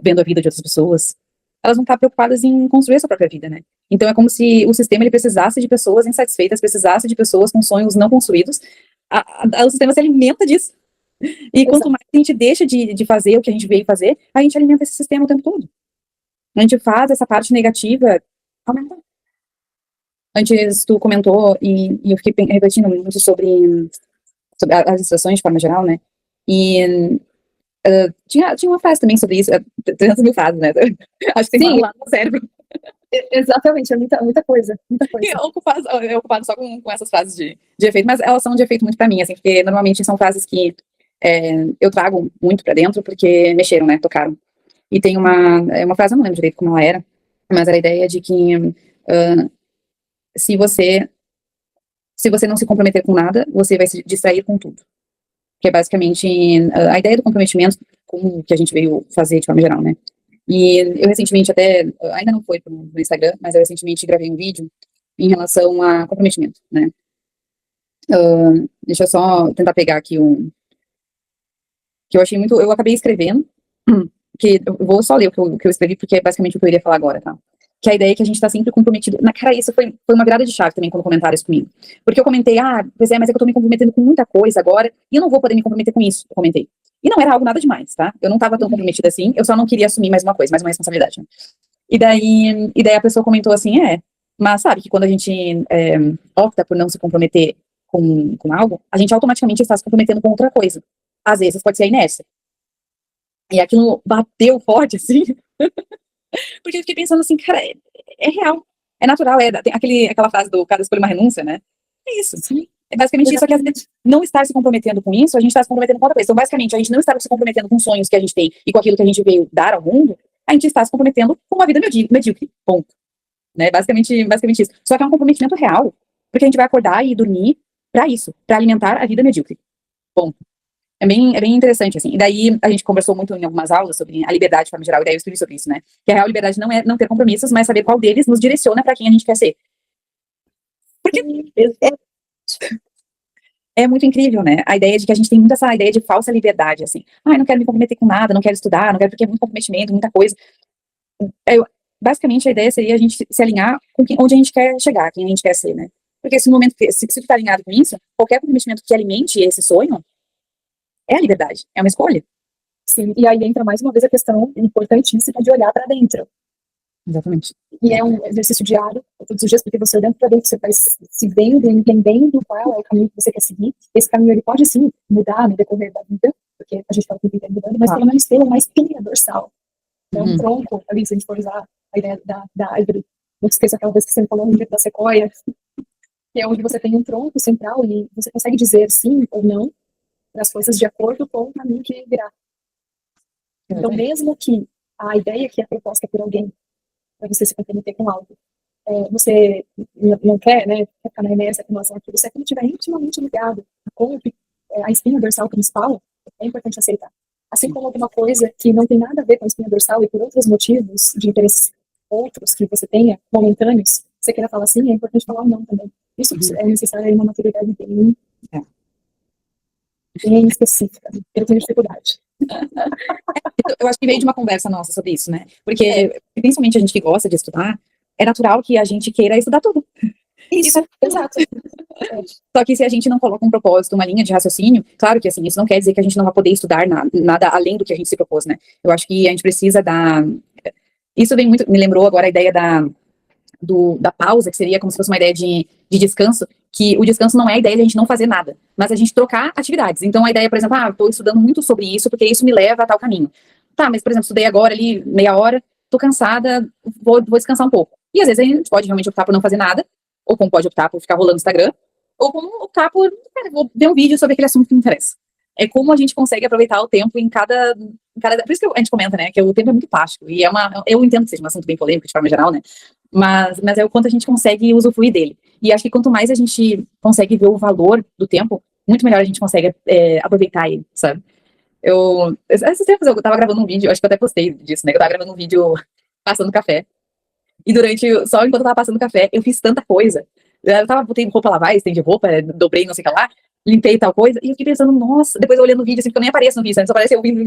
vendo a vida de outras pessoas. Elas vão estar preocupadas em construir a sua própria vida, né? Então é como se o sistema ele precisasse de pessoas insatisfeitas, precisasse de pessoas com sonhos não construídos. O sistema se alimenta disso. E quanto mais a gente deixa de fazer o que a gente veio fazer, a gente alimenta esse sistema o tempo todo. A gente faz essa parte negativa aumentar. Antes tu comentou, e eu fiquei refletindo muito sobre as distrações de forma geral, né? E tinha uma frase também sobre isso, 300 mil frases, né? Acho que tem lá no cérebro. Exatamente, é muita coisa, muita coisa. É ocupado só com essas frases de efeito, mas elas são de efeito muito pra mim, assim, porque normalmente são frases que eu trago muito pra dentro, porque mexeram, né, tocaram. E tem uma frase, eu não lembro direito como ela era, mas era a ideia de que se você não se comprometer com nada, você vai se distrair com tudo. Que é basicamente a ideia do comprometimento, como que a gente veio fazer de forma geral, né? E eu recentemente ainda não foi no Instagram, mas eu recentemente gravei um vídeo em relação a comprometimento, né? Deixa eu só tentar pegar aqui que eu achei muito, eu acabei escrevendo, que eu vou só ler o que eu escrevi, porque é basicamente o que eu iria falar agora, tá? Que a ideia é que a gente tá sempre comprometido. Cara, isso foi uma virada de chave também quando comentaram isso comigo. Porque eu comentei, pois é, mas é que eu tô me comprometendo com muita coisa agora, e eu não vou poder me comprometer com isso, eu comentei. E não era algo nada demais, tá? Eu não tava tão comprometida assim, eu só não queria assumir mais uma coisa, mais uma responsabilidade, né? E daí a pessoa comentou assim, mas sabe que quando a gente opta por não se comprometer com algo, a gente automaticamente está se comprometendo com outra coisa. Às vezes pode ser a inércia. E aquilo bateu forte, assim, porque eu fiquei pensando assim, cara, é real, é natural, tem aquela frase do cada escolha uma renúncia, né? É isso. Sim. É basicamente isso, só que às vezes não estar se comprometendo com isso, a gente está se comprometendo com outra coisa. Então, basicamente, a gente não está se comprometendo com sonhos que a gente tem e com aquilo que a gente veio dar ao mundo, a gente está se comprometendo com uma vida medíocre, ponto. Né? Basicamente isso. Só que é um comprometimento real, porque a gente vai acordar e dormir para isso, para alimentar a vida medíocre, ponto. É bem interessante, assim. E daí a gente conversou muito em algumas aulas sobre a liberdade de forma geral, e daí eu escrevi sobre isso, né? Que a real liberdade não é não ter compromissos, mas saber qual deles nos direciona para quem a gente quer ser. Porque é muito incrível, né? A ideia de que a gente tem muito essa ideia de falsa liberdade, assim. Não quero me comprometer com nada, não quero estudar, não quero porque é muito comprometimento, muita coisa. Basicamente, a ideia seria a gente se alinhar com onde a gente quer chegar, quem a gente quer ser, né? Porque se no momento se tu tá alinhado com isso, qualquer comprometimento que alimente esse sonho é a liberdade, é uma escolha. Sim, e aí entra mais uma vez a questão importantíssima de olhar para dentro. Exatamente. E é um exercício diário, todos os dias, porque você olhando para dentro, você vai se vendo, entendendo qual é o caminho que você quer seguir. Esse caminho, ele pode sim mudar no decorrer da vida, porque a gente está o tempo inteiro mudando, mas pelo menos ter uma espinha dorsal, né? Um tronco, ali, se a gente for usar a ideia da árvore, não esqueça aquela vez que você me falou da sequoia, que é onde você tem um tronco central e você consegue dizer sim ou não para as coisas de acordo com o caminho que virá. Então, mesmo que a ideia que é proposta por alguém para você se comprometer com algo, você não quer, né, ficar na inércia com relação àquilo, se aquilo estiver intimamente ligado com a espinha dorsal principal, é importante aceitar. Assim como alguma coisa que não tem nada a ver com a espinha dorsal e por outros motivos de interesses outros que você tenha, momentâneos, você queira falar sim, é importante falar não também. Isso é necessário uma maturidade bem específica. Eu tenho dificuldade. Eu acho que veio de uma conversa nossa sobre isso, né? Porque, principalmente a gente que gosta de estudar, é natural que a gente queira estudar tudo. Isso, exato. Só que se a gente não coloca um propósito, uma linha de raciocínio, claro que assim, isso não quer dizer que a gente não vai poder estudar nada além do que a gente se propôs, né? Eu acho que a gente precisa isso me lembrou agora a ideia da pausa, que seria como se fosse uma ideia de descanso, que o descanso não é a ideia de a gente não fazer nada, mas a gente trocar atividades. Então, a ideia, por exemplo, estou estudando muito sobre isso, porque isso me leva a tal caminho. Tá, mas, por exemplo, estudei agora ali, meia hora, tô cansada, vou descansar um pouco. E, às vezes, a gente pode realmente optar por não fazer nada, ou como pode optar por ficar rolando no Instagram, ou como optar por, vou ver um vídeo sobre aquele assunto que me interessa. É como a gente consegue aproveitar o tempo em cada por isso que a gente comenta, né, que o tempo é muito plástico, e eu entendo que seja um assunto bem polêmico, de forma geral, né, mas é o quanto a gente consegue usufruir dele. E acho que quanto mais a gente consegue ver o valor do tempo, muito melhor a gente consegue aproveitar ele, sabe? Esses tempos eu tava gravando um vídeo, acho que eu até postei disso, né, eu tava gravando um vídeo passando café, e só enquanto eu tava passando café, eu fiz tanta coisa. Botei roupa a lavar, estendi roupa, dobrei não sei o que lá, limpei tal coisa, e eu fiquei pensando, nossa, depois eu olhando o vídeo, assim, porque eu nem apareço no vídeo, né, só aparece eu ouvindo.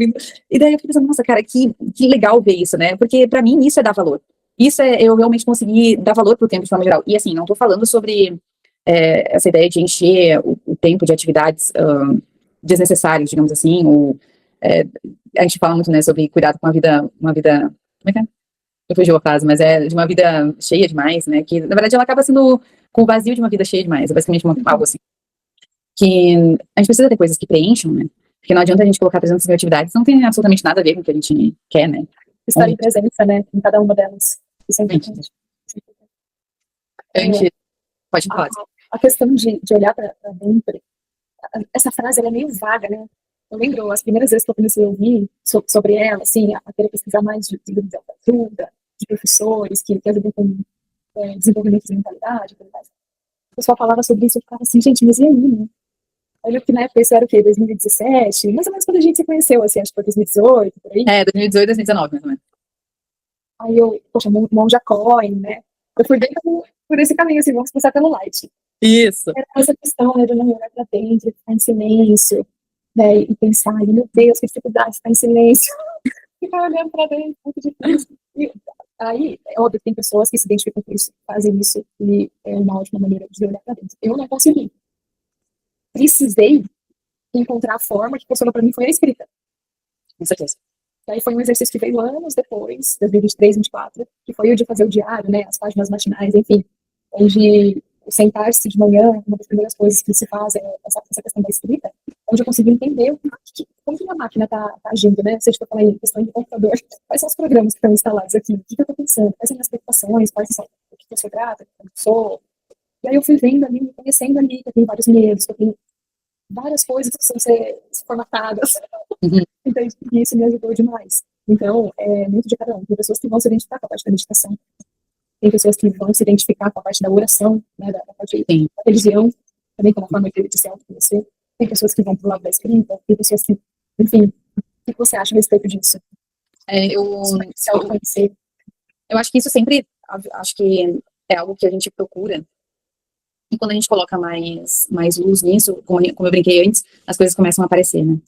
E daí eu fiquei pensando, nossa, cara, que legal ver isso, né, porque pra mim isso é dar valor. Isso é eu realmente conseguir dar valor pro tempo de forma geral. E assim, não tô falando sobre essa ideia de encher o tempo de atividades desnecessárias, digamos assim, ou a gente fala muito, né, sobre cuidado com uma vida, como é que é? Eu fugiu a frase, mas é de uma vida cheia demais, né, que na verdade ela acaba sendo com o vazio de uma vida cheia demais, é basicamente algo assim. Que a gente precisa ter coisas que preencham, né, porque não adianta a gente colocar 300 mil atividades, não tem absolutamente nada a ver com o que a gente quer, né. Estar em presença, né, em cada uma delas. Isso é importante. Antes, pode A, falar. a questão de olhar para dentro, essa frase ela é meio vaga, né? Eu lembro as primeiras vezes que eu comecei a ouvir sobre ela, assim, a querer pesquisar mais de literatura, de professores que ajudam com desenvolvimento de mentalidade, tudo mais. O pessoal falava sobre isso, eu ficava assim, gente, mas e aí, né? Aí eu lembro que na época isso era o quê? 2017? Mais ou menos quando a gente se conheceu, assim, acho que foi 2018, por aí. 2018, 2019, mais ou menos. Aí eu, poxa, Monja Coin, né? Eu fui bem por esse caminho, assim, vamos começar pelo light. Isso. Era essa questão, né, de não olhar pra dentro, ficar em silêncio, né, e pensar, meu Deus, que dificuldade estar em silêncio. Ficar olhando pra dentro, muito difícil. E aí, é óbvio que tem pessoas que se identificam com isso, fazem isso, e é uma ótima maneira de olhar pra dentro. Eu não consegui. Precisei encontrar a forma que funcionou pra mim foi a escrita. Com certeza. Aí foi um exercício que veio anos depois, 2023, 2024, que foi o de fazer o diário, né, as páginas matinais, enfim, onde sentar-se de manhã, uma das primeiras coisas que se faz é essa questão da escrita, onde eu consegui entender como que a máquina está agindo, né, seja que eu falei questão de computador, quais são os programas que estão instalados aqui, o que eu estou pensando, quais são as minhas preocupações, quais são, o que eu sou grata, o que eu sou, e aí eu fui vendo ali, me conhecendo ali, que eu tenho vários medos, que eu tenho várias coisas que precisam ser formatadas. Uhum. Então, isso me ajudou demais. Então, é muito de cada um. Tem pessoas que vão se identificar com a parte da meditação. Tem pessoas que vão se identificar com a parte da oração, né, da parte da religião, também como uma forma de se autoconhecer. Tem pessoas que vão pro lado da escrita. Tem pessoas que, enfim, o que você acha a respeito disso? Se autoconhecer. Eu acho que isso sempre, acho que é algo que a gente procura. E quando a gente coloca mais luz nisso, como eu brinquei antes, as coisas começam a aparecer, né?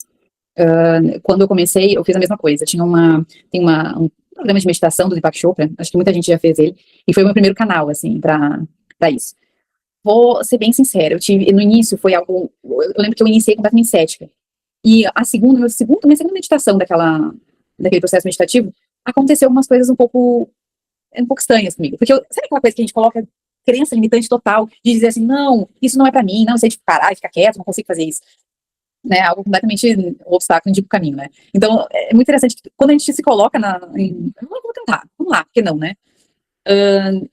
Quando eu comecei, eu fiz a mesma coisa. Tem um programa de meditação do Deepak Chopra, acho que muita gente já fez ele, e foi o meu primeiro canal, assim, pra isso. Vou ser bem sincera, no início foi algo, eu lembro que eu iniciei completamente cética. E minha segunda meditação daquele processo meditativo, aconteceu algumas coisas um pouco estranhas comigo. Porque sabe aquela coisa que a gente coloca crença limitante total, de dizer assim, não, isso não é pra mim, não sei de parar, ficar quieto, não consigo fazer isso. Né, algo completamente um obstáculo, indica o caminho, né? Então, é muito interessante que quando a gente se coloca vou tentar, vamos lá, por que não, né?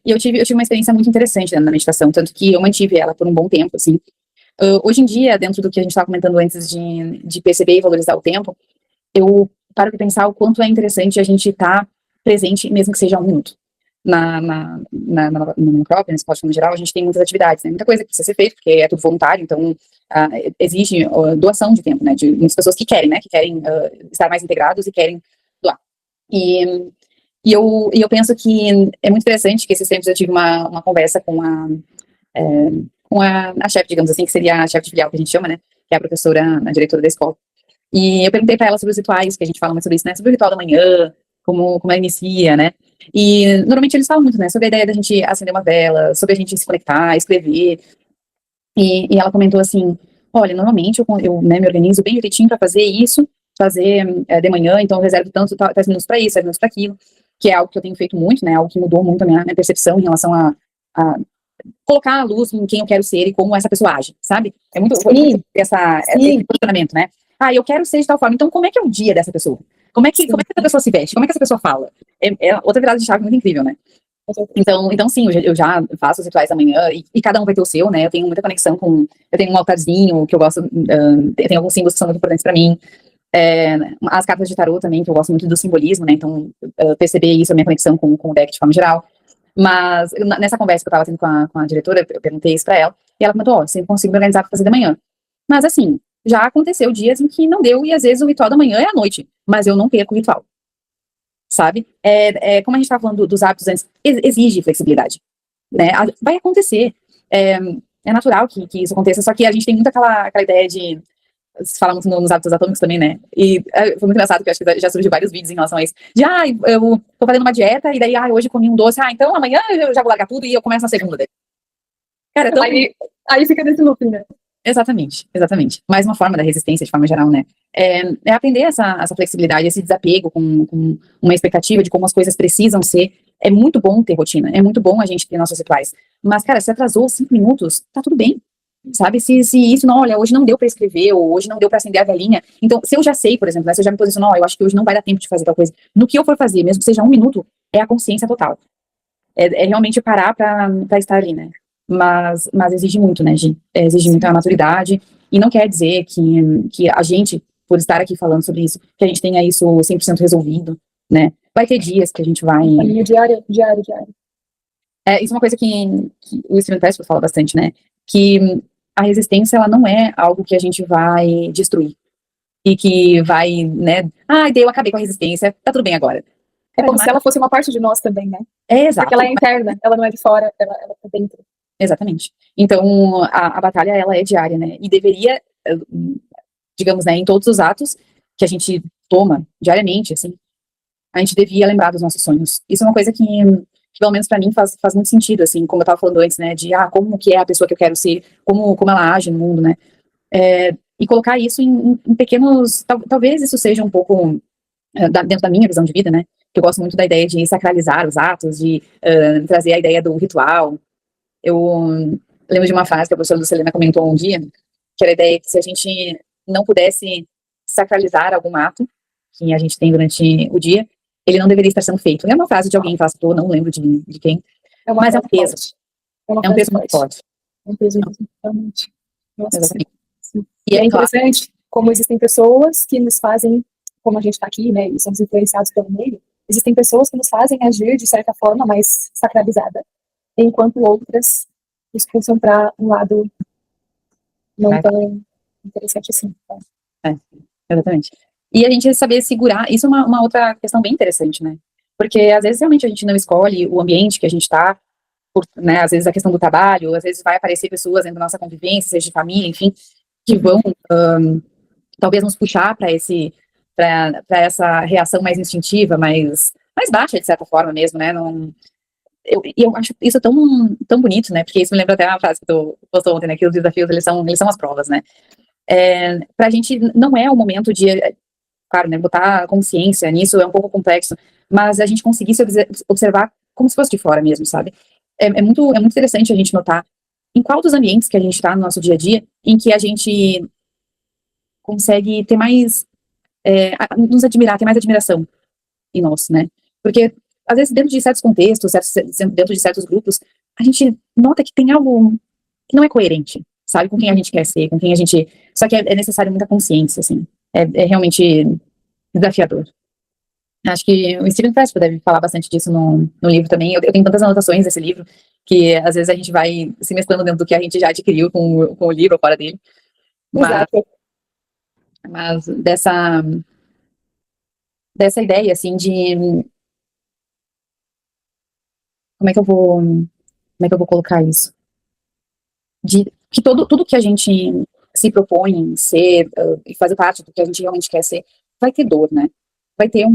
E eu tive uma experiência muito interessante dentro da meditação, tanto que eu mantive ela por um bom tempo, assim. Hoje em dia, dentro do que a gente estava comentando antes de perceber e valorizar o tempo, eu paro de pensar o quanto é interessante a gente estar presente, mesmo que seja um minuto. No próprio, nesse esporte no geral, a gente tem muitas atividades, né? Muita coisa que precisa ser feita, porque é tudo voluntário, então exige doação de tempo, né? De muitas pessoas que querem, né? Que querem estar mais integrados e querem doar. E eu penso que é muito interessante que esses tempos eu tive uma conversa com a chefe, digamos assim, que seria a chefe de filial que a gente chama, né? Que é a professora, a diretora da escola. E eu perguntei para ela sobre os rituais, que a gente fala muito sobre isso, né? Sobre o ritual da manhã, como ela inicia, né? E normalmente eles falam muito, né? Sobre a ideia da gente acender uma vela, sobre a gente se conectar, escrever. E ela comentou assim: olha, normalmente eu né, me organizo bem direitinho para fazer isso, fazer de manhã, então eu reservo tais minutos para isso, tais minutos para aquilo, que é algo que eu tenho feito muito, né? Algo que mudou muito a minha percepção em relação a colocar a luz em quem eu quero ser e como essa pessoa age, sabe? É muito esse posicionamento, né? Eu quero ser de tal forma, então como é que é o dia dessa pessoa? Como é que essa pessoa se veste? Como é que essa pessoa fala? É outra virada de chave muito incrível, né? Então sim, eu já faço os rituais da manhã e cada um vai ter o seu, né? Eu tenho muita conexão eu tenho um altarzinho que eu gosto, tem alguns símbolos que são muito importantes para mim. As cartas de tarô também, que eu gosto muito do simbolismo, né? Então, perceber isso, a minha conexão com o deck de forma geral. Mas, nessa conversa que eu estava tendo com a diretora, eu perguntei isso para ela, e ela comentou, sempre consigo me organizar para fazer de manhã. Mas, assim, já aconteceu dias em que não deu, e às vezes o ritual da manhã é à noite, mas eu não perco o ritual. Sabe? Como a gente estava falando dos hábitos antes, exige flexibilidade, né? Vai acontecer. É natural que isso aconteça, só que a gente tem muito aquela ideia de fala muito nos hábitos atômicos também, né? E foi muito engraçado, porque eu acho que já surgiu vários vídeos em relação a isso. Eu tô fazendo uma dieta, e daí, hoje comi um doce, então amanhã eu já vou largar tudo e eu começo na segunda. Cara, então... Aí fica desse looping, né? Exatamente. Mais uma forma da resistência, de forma geral, né? É aprender essa flexibilidade, esse desapego com uma expectativa de como as coisas precisam ser. É muito bom ter rotina, é muito bom a gente ter nossos rituais. Mas, cara, se atrasou 5 minutos, tá tudo bem. Sabe, se isso não, olha, hoje não deu para escrever, ou hoje não deu para acender a velhinha, então, se eu já sei, por exemplo, né, se eu já me posiciono, eu acho que hoje não vai dar tempo de fazer tal coisa, no que eu for fazer, mesmo que seja 1 minuto, é a consciência total. é realmente parar para estar ali, né? Mas exige muito, né, Gi? Exige muita maturidade, e não quer dizer que a gente, por estar aqui falando sobre isso, que a gente tenha isso 100% resolvido, né? Vai ter dias que a gente vai... Diário, diário, diário. Isso é uma coisa que o Steven Pressfield fala bastante, né? Que a resistência, ela não é algo que a gente vai destruir. E que vai, né? Eu acabei com a resistência, tá tudo bem agora. É como se ela fosse uma parte de nós também, né? Exato. Porque ela é interna, ela não é de fora, ela tá dentro. Exatamente. Então, a batalha, ela é diária, né? E deveria, digamos, né, em todos os atos que a gente toma diariamente, assim, a gente devia lembrar dos nossos sonhos. Isso é uma coisa que pelo menos para mim, faz muito sentido, assim, como eu estava falando antes, né, de, como que é a pessoa que eu quero ser, como ela age no mundo, né, e colocar isso em pequenos, talvez isso seja um pouco dentro da minha visão de vida, né, que eu gosto muito da ideia de sacralizar os atos, de trazer a ideia do ritual. Eu lembro de uma frase que a professora Lucilena comentou um dia, que era a ideia que se a gente não pudesse sacralizar algum ato que a gente tem durante o dia, ele não deveria estar sendo feito. É uma frase de alguém que eu não lembro de quem, mas é um peso. É um peso muito forte. É um peso realmente. Nossa, exatamente. Sim. E é interessante como existem pessoas que nos fazem, como a gente está aqui, né, e somos influenciados pelo meio, existem pessoas que nos fazem agir de certa forma mais sacralizada, enquanto outras nos expulsam para um lado não tão interessante assim. Tá? Exatamente. E a gente saber segurar, isso é uma outra questão bem interessante, né? Porque às vezes realmente a gente não escolhe o ambiente que a gente está, né? Às vezes a questão do trabalho, às vezes vai aparecer pessoas dentro da nossa convivência, seja de família, enfim, que vão talvez nos puxar para essa reação mais instintiva, mais baixa, de certa forma mesmo, né? Eu acho isso tão bonito, né? Porque isso me lembra até uma frase que tu postou ontem, né? Que os desafios, eles são as provas, né? Pra gente, não é o momento de, claro, né? Botar consciência nisso é um pouco complexo, mas a gente conseguir se observar como se fosse de fora mesmo, sabe? É muito interessante a gente notar em qual dos ambientes que a gente está no nosso dia a dia, em que a gente consegue ter mais, nos admirar, ter mais admiração em nós, né? Porque, às vezes, dentro de certos contextos, dentro de certos grupos, a gente nota que tem algo que não é coerente, sabe? Com quem a gente quer ser, com quem a gente... Só que é necessário muita consciência, assim. É realmente desafiador. Acho que o Steven Pressfield deve falar bastante disso no livro também. Eu tenho tantas anotações desse livro, que às vezes a gente vai se mesclando dentro do que a gente já adquiriu com o livro ou fora dele. Exato. Mas dessa ideia, assim, de... Como é que eu vou colocar isso? De que tudo que a gente se propõe em ser e fazer parte do que a gente realmente quer ser, vai ter dor, né? Vai ter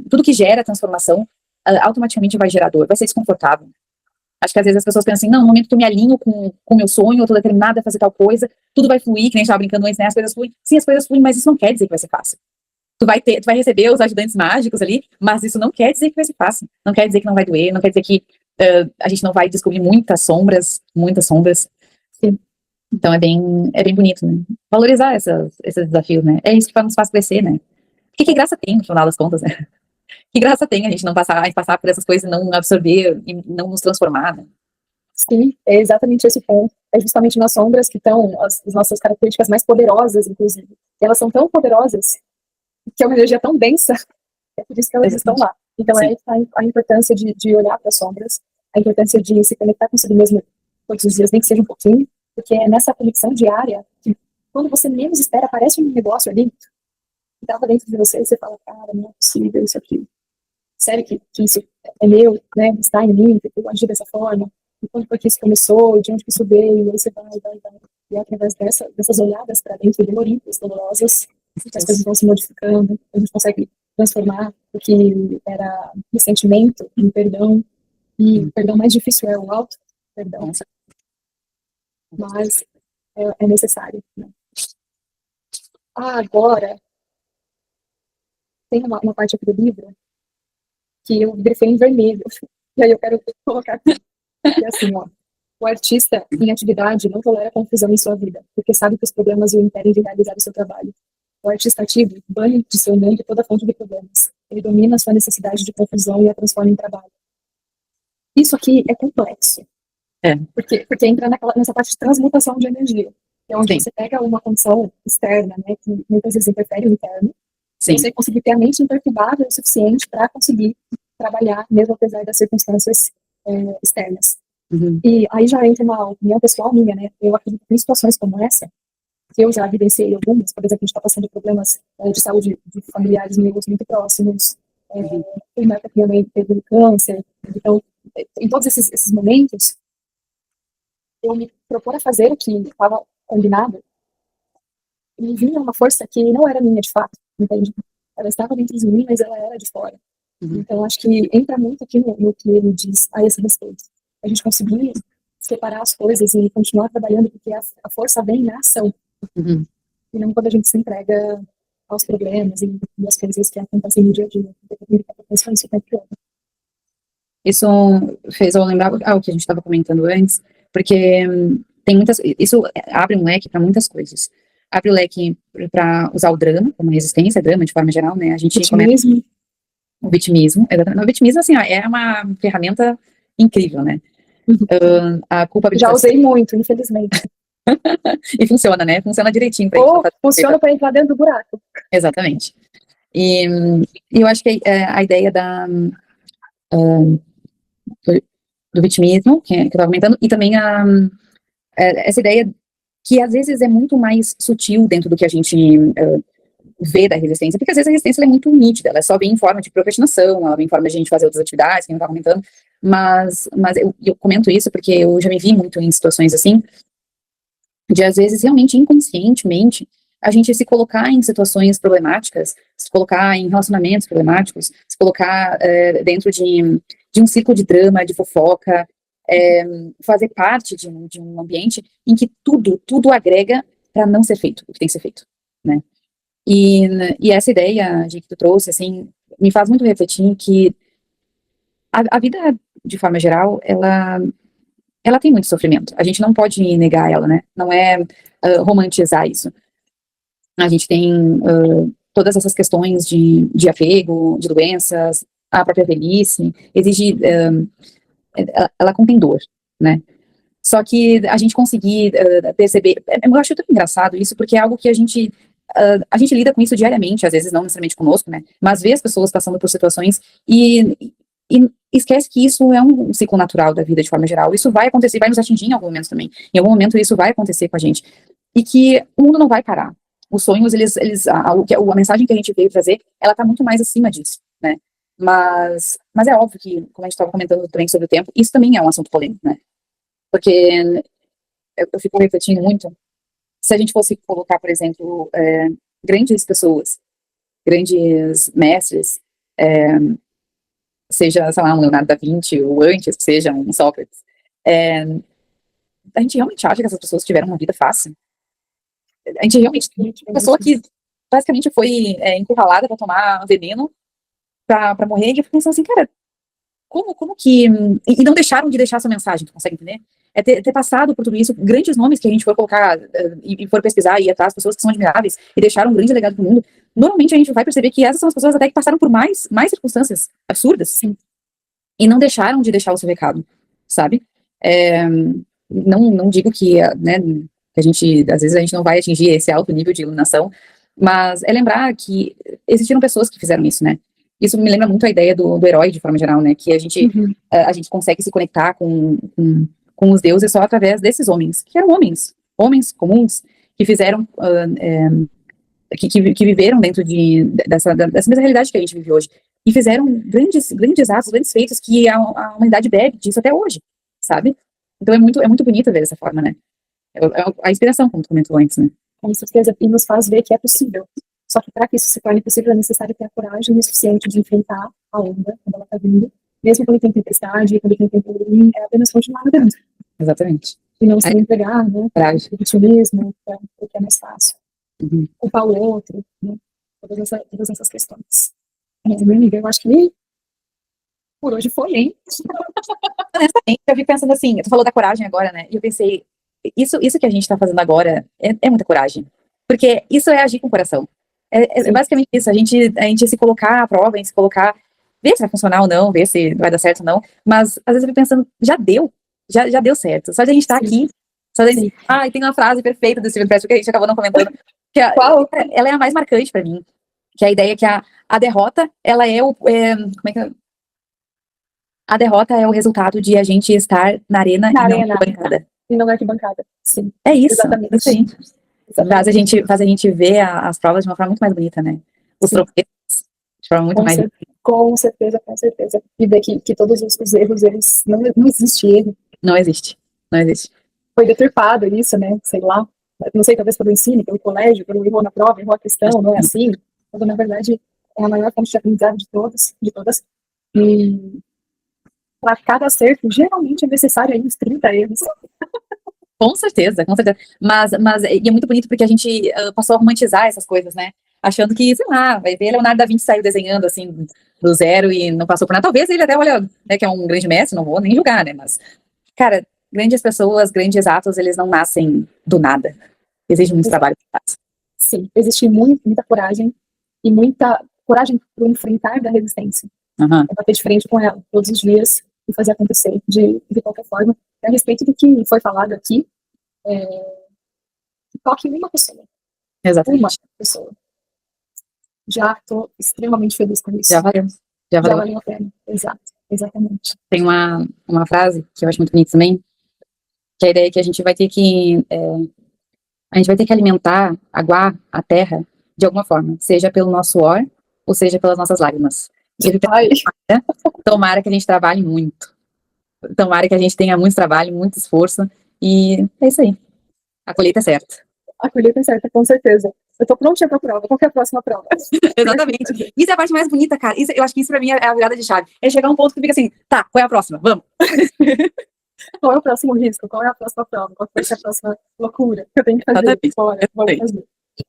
tudo que gera transformação, automaticamente vai gerar dor, vai ser desconfortável. Acho que às vezes as pessoas pensam assim, não, no momento que eu me alinho com o meu sonho, eu tô determinada a fazer tal coisa, tudo vai fluir, que nem a gente tava brincando antes, né? As coisas fluem. Sim, as coisas fluem, mas isso não quer dizer que vai ser fácil. Tu vai receber os ajudantes mágicos ali, mas isso não quer dizer que vai ser fácil. Não quer dizer que não vai doer, não quer dizer que a gente não vai descobrir muitas sombras. Sim. Então é bem bonito, né? Valorizar esses desafios, né? É isso que nos faz crescer, né? Porque que graça tem, no final das contas, né? Que graça tem a gente não passar por essas coisas, não absorver e não nos transformar, né? Sim, é exatamente esse ponto. É justamente nas sombras que estão as nossas características mais poderosas, inclusive. E elas são tão poderosas que é uma energia tão densa, é por isso que elas estão lá. Então é a importância de olhar para as sombras, a importância de se conectar consigo mesmo todos os dias, nem que seja um pouquinho, porque é nessa conexão diária que, quando você menos espera, aparece um negócio ali que estava dentro de você e você fala, cara, não é possível isso aqui. Sério que isso é meu, né? Está em mim, que eu agir dessa forma. E quando foi que isso começou, de onde que isso veio, e aí você vai. E através dessas olhadas para dentro, doloridas, dolorosas, as coisas vão se modificando, a gente consegue transformar o que era ressentimento em perdão, e o perdão mais difícil é o auto perdão, mas é necessário, né? Agora, tem uma parte aqui do livro que eu grifei em vermelho, e aí eu quero colocar aqui, que é assim, ó: o artista em atividade não tolera confusão em sua vida, porque sabe que os problemas o impedem de realizar o seu trabalho. O artista ativo banha de seu mundo toda fonte de problemas. Ele domina a sua necessidade de confusão e a transforma em trabalho. Isso aqui é complexo. É. Porque entra nessa parte de transmutação de energia. Que é onde Sim. você pega uma condição externa, né, que muitas vezes interfere no interno, Sim. e você conseguir ter a mente imperturbável o suficiente para conseguir trabalhar, mesmo apesar das circunstâncias externas. Uhum. E aí já entra uma opinião pessoal minha, né? Eu acredito que em situações como essa, que eu já vivenciei algumas, por exemplo, a gente está passando problemas de saúde de familiares meus muito próximos, uma época que minha mãe teve câncer, então, em todos esses momentos, eu me propor a fazer o que estava combinado, e vinha uma força que não era minha de fato, entende? Ela estava dentro de mim, mas ela era de fora. Então, acho que entra muito aqui no que ele diz a esse respeito. A gente conseguir separar as coisas e continuar trabalhando, porque a força vem na ação. E não quando a gente se entrega aos problemas e às coisas que acontecem no dia a dia. Isso fez eu lembrar o que a gente estava comentando antes, porque tem muitas. Isso abre um leque para muitas coisas. Abre o leque para usar o drama como resistência, drama de forma geral, né? A gente vitimismo. O vitimismo, exatamente. O vitimismo, assim, ó, é uma ferramenta incrível, né? A culpabilização. Já usei muito, infelizmente. E funciona, né? Funciona direitinho para isso. Funciona para entrar dentro do buraco. Exatamente. E eu acho que a ideia do vitimismo, que eu estava comentando, e também essa ideia que às vezes é muito mais sutil dentro do que a gente vê da resistência, porque às vezes a resistência é muito nítida, ela só vem em forma de procrastinação, ela vem em forma de a gente fazer outras atividades, que a gente estava comentando, mas eu comento isso porque eu já me vi muito em situações assim, de às vezes realmente inconscientemente a gente se colocar em situações problemáticas, se colocar em relacionamentos problemáticos, se colocar dentro de um ciclo de drama, de fofoca, fazer parte de um ambiente em que tudo agrega para não ser feito o que tem que ser feito, né? E essa ideia que tu trouxe, assim, me faz muito refletir que a vida, de forma geral, ela tem muito sofrimento. A gente não pode negar ela, né? Não é romantizar isso. A gente tem todas essas questões de apego, de doenças, a própria velhice, exige, ela contém dor, né? Só que a gente conseguir perceber, eu acho tão engraçado isso, porque é algo que a gente lida com isso diariamente, às vezes não necessariamente conosco, né? Mas vê as pessoas passando por situações e esquece que isso é um ciclo natural da vida de forma geral. Isso vai acontecer, vai nos atingir em algum momento também. Em algum momento isso vai acontecer com a gente. E que o mundo não vai parar. Os sonhos, a mensagem que a gente veio trazer, ela tá muito mais acima disso, né? Mas é óbvio que, como a gente estava comentando também sobre o tempo, isso também é um assunto polêmico, né? Porque eu fico refletindo muito, se a gente fosse colocar, por exemplo, grandes pessoas, grandes mestres, seja, sei lá, um Leonardo da Vinci, ou antes, que seja um Sócrates, a gente realmente acha que essas pessoas tiveram uma vida fácil? A gente realmente tem uma pessoa que basicamente foi encurralada para tomar veneno para morrer, e eu fico pensando assim, cara, como que... E não deixaram de deixar essa mensagem, tu consegue entender? É ter passado por tudo isso, grandes nomes que a gente for colocar e for pesquisar e ir atrás, pessoas que são admiráveis e deixaram um grande legado pro mundo, normalmente a gente vai perceber que essas são as pessoas até que passaram por mais circunstâncias absurdas, sim, e não deixaram de deixar o seu recado, sabe? Não digo que, né, que a gente, às vezes a gente não vai atingir esse alto nível de iluminação, mas é lembrar que existiram pessoas que fizeram isso, né? Isso me lembra muito a ideia do herói, de forma geral, né? Que a gente consegue se conectar com os deuses só através desses homens, que eram homens comuns, que fizeram, que viveram dentro dessa mesma realidade que a gente vive hoje, e fizeram grandes atos, grandes feitos, que a humanidade bebe disso até hoje, sabe? Então é muito bonito ver dessa forma, né? A inspiração, como tu comentou antes, né? Com certeza, e nos faz ver que é possível. Só que para que isso se torne possível, é necessário ter a coragem o suficiente de enfrentar a onda quando ela está vindo, mesmo quando tem tempestade, quando tem tempo ruim, é apenas continuar nadando. Exatamente. E não se entregar, né? O vitimismo, porque é mais fácil. Culpar o outro, né? Todas essas questões. Minha amiga, eu acho que por hoje foi, hein? Honestamente, eu fico pensando assim, tu falou da coragem agora, né? E eu pensei, isso que a gente tá fazendo agora é muita coragem. Porque isso é agir com o coração. É basicamente isso, a gente se colocar à prova, em se colocar ver se vai funcionar ou não, ver se vai dar certo ou não, mas às vezes eu fico pensando, já deu certo, só de a gente estar aqui, só de a gente... Ah, e tem uma frase perfeita do Steven Pressfield que a gente acabou não comentando, que Qual? ela é a mais marcante pra mim, que é a ideia que a derrota, ela é o... como é que é? A derrota é o resultado de a gente estar na arena Na e não arena. na bancada. E não na arquibancada. Sim. É isso, Exatamente. isso aí. Faz a gente ver as provas de uma forma muito mais bonita, né? Os tropeços de forma muito mais... Com certeza, com certeza. E ver que todos os erros, eles não existe erro. Não existe, não existe. Foi deturpado isso, né? Sei lá. Não sei, talvez pelo ensino, pelo colégio, pelo erro na prova, errou a questão, não é assim. Quando, na verdade, é a maior fonte de aprendizado de todas. E para cada acerto, geralmente é necessário aí uns 30 erros. Com certeza, com certeza. Mas e é muito bonito porque a gente passou a romantizar essas coisas, né? Achando que, sei lá, vai ver, Leonardo da Vinci saiu desenhando assim do zero e não passou por nada. Talvez ele até, olha, né, que é um grande mestre, não vou nem julgar, né? Mas, cara, grandes pessoas, grandes atos, eles não nascem do nada. Exige muito trabalho por trás. Sim, existe muita coragem e muita coragem para enfrentar da resistência. É bater de frente com ela todos os dias e fazer acontecer de qualquer forma. A respeito do que foi falado aqui, toque uma pessoa. Exatamente. Uma pessoa. Já estou extremamente feliz com isso. Já valeu. Já valeu a pena. Exato, exatamente. Tem uma frase que eu acho muito bonita também, que a ideia é que a gente vai ter que alimentar, aguar a terra de alguma forma, seja pelo nosso suor ou seja pelas nossas lágrimas. Tomara que a gente trabalhe muito. Tomara que a gente tenha muito trabalho, muito esforço. E é isso aí. A colheita é certa. A colheita é certa, com certeza. Eu tô pronta pra prova. Qual que é a próxima prova? Exatamente. Isso é a parte mais bonita, cara. Eu acho que isso pra mim é a virada de chave. É chegar a um ponto que fica assim, tá, qual é a próxima? Vamos. Qual é o próximo risco? Qual é a próxima prova? Qual vai ser a próxima loucura que eu tenho que fazer? Bora, vamos fazer.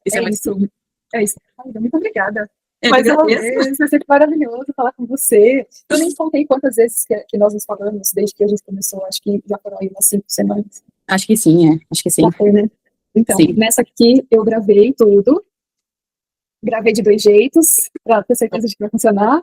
Isso é isso. É isso. Ai, muito obrigada. Mais uma vez, vai ser maravilhoso falar com você. Eu nem contei quantas vezes que nós nos falamos desde que a gente começou. Acho que já foram aí umas 5 semanas. Acho que sim, Acho que sim. Já foi, né? Então, nessa aqui eu gravei tudo. Gravei de 2 jeitos, pra ter certeza de que vai funcionar.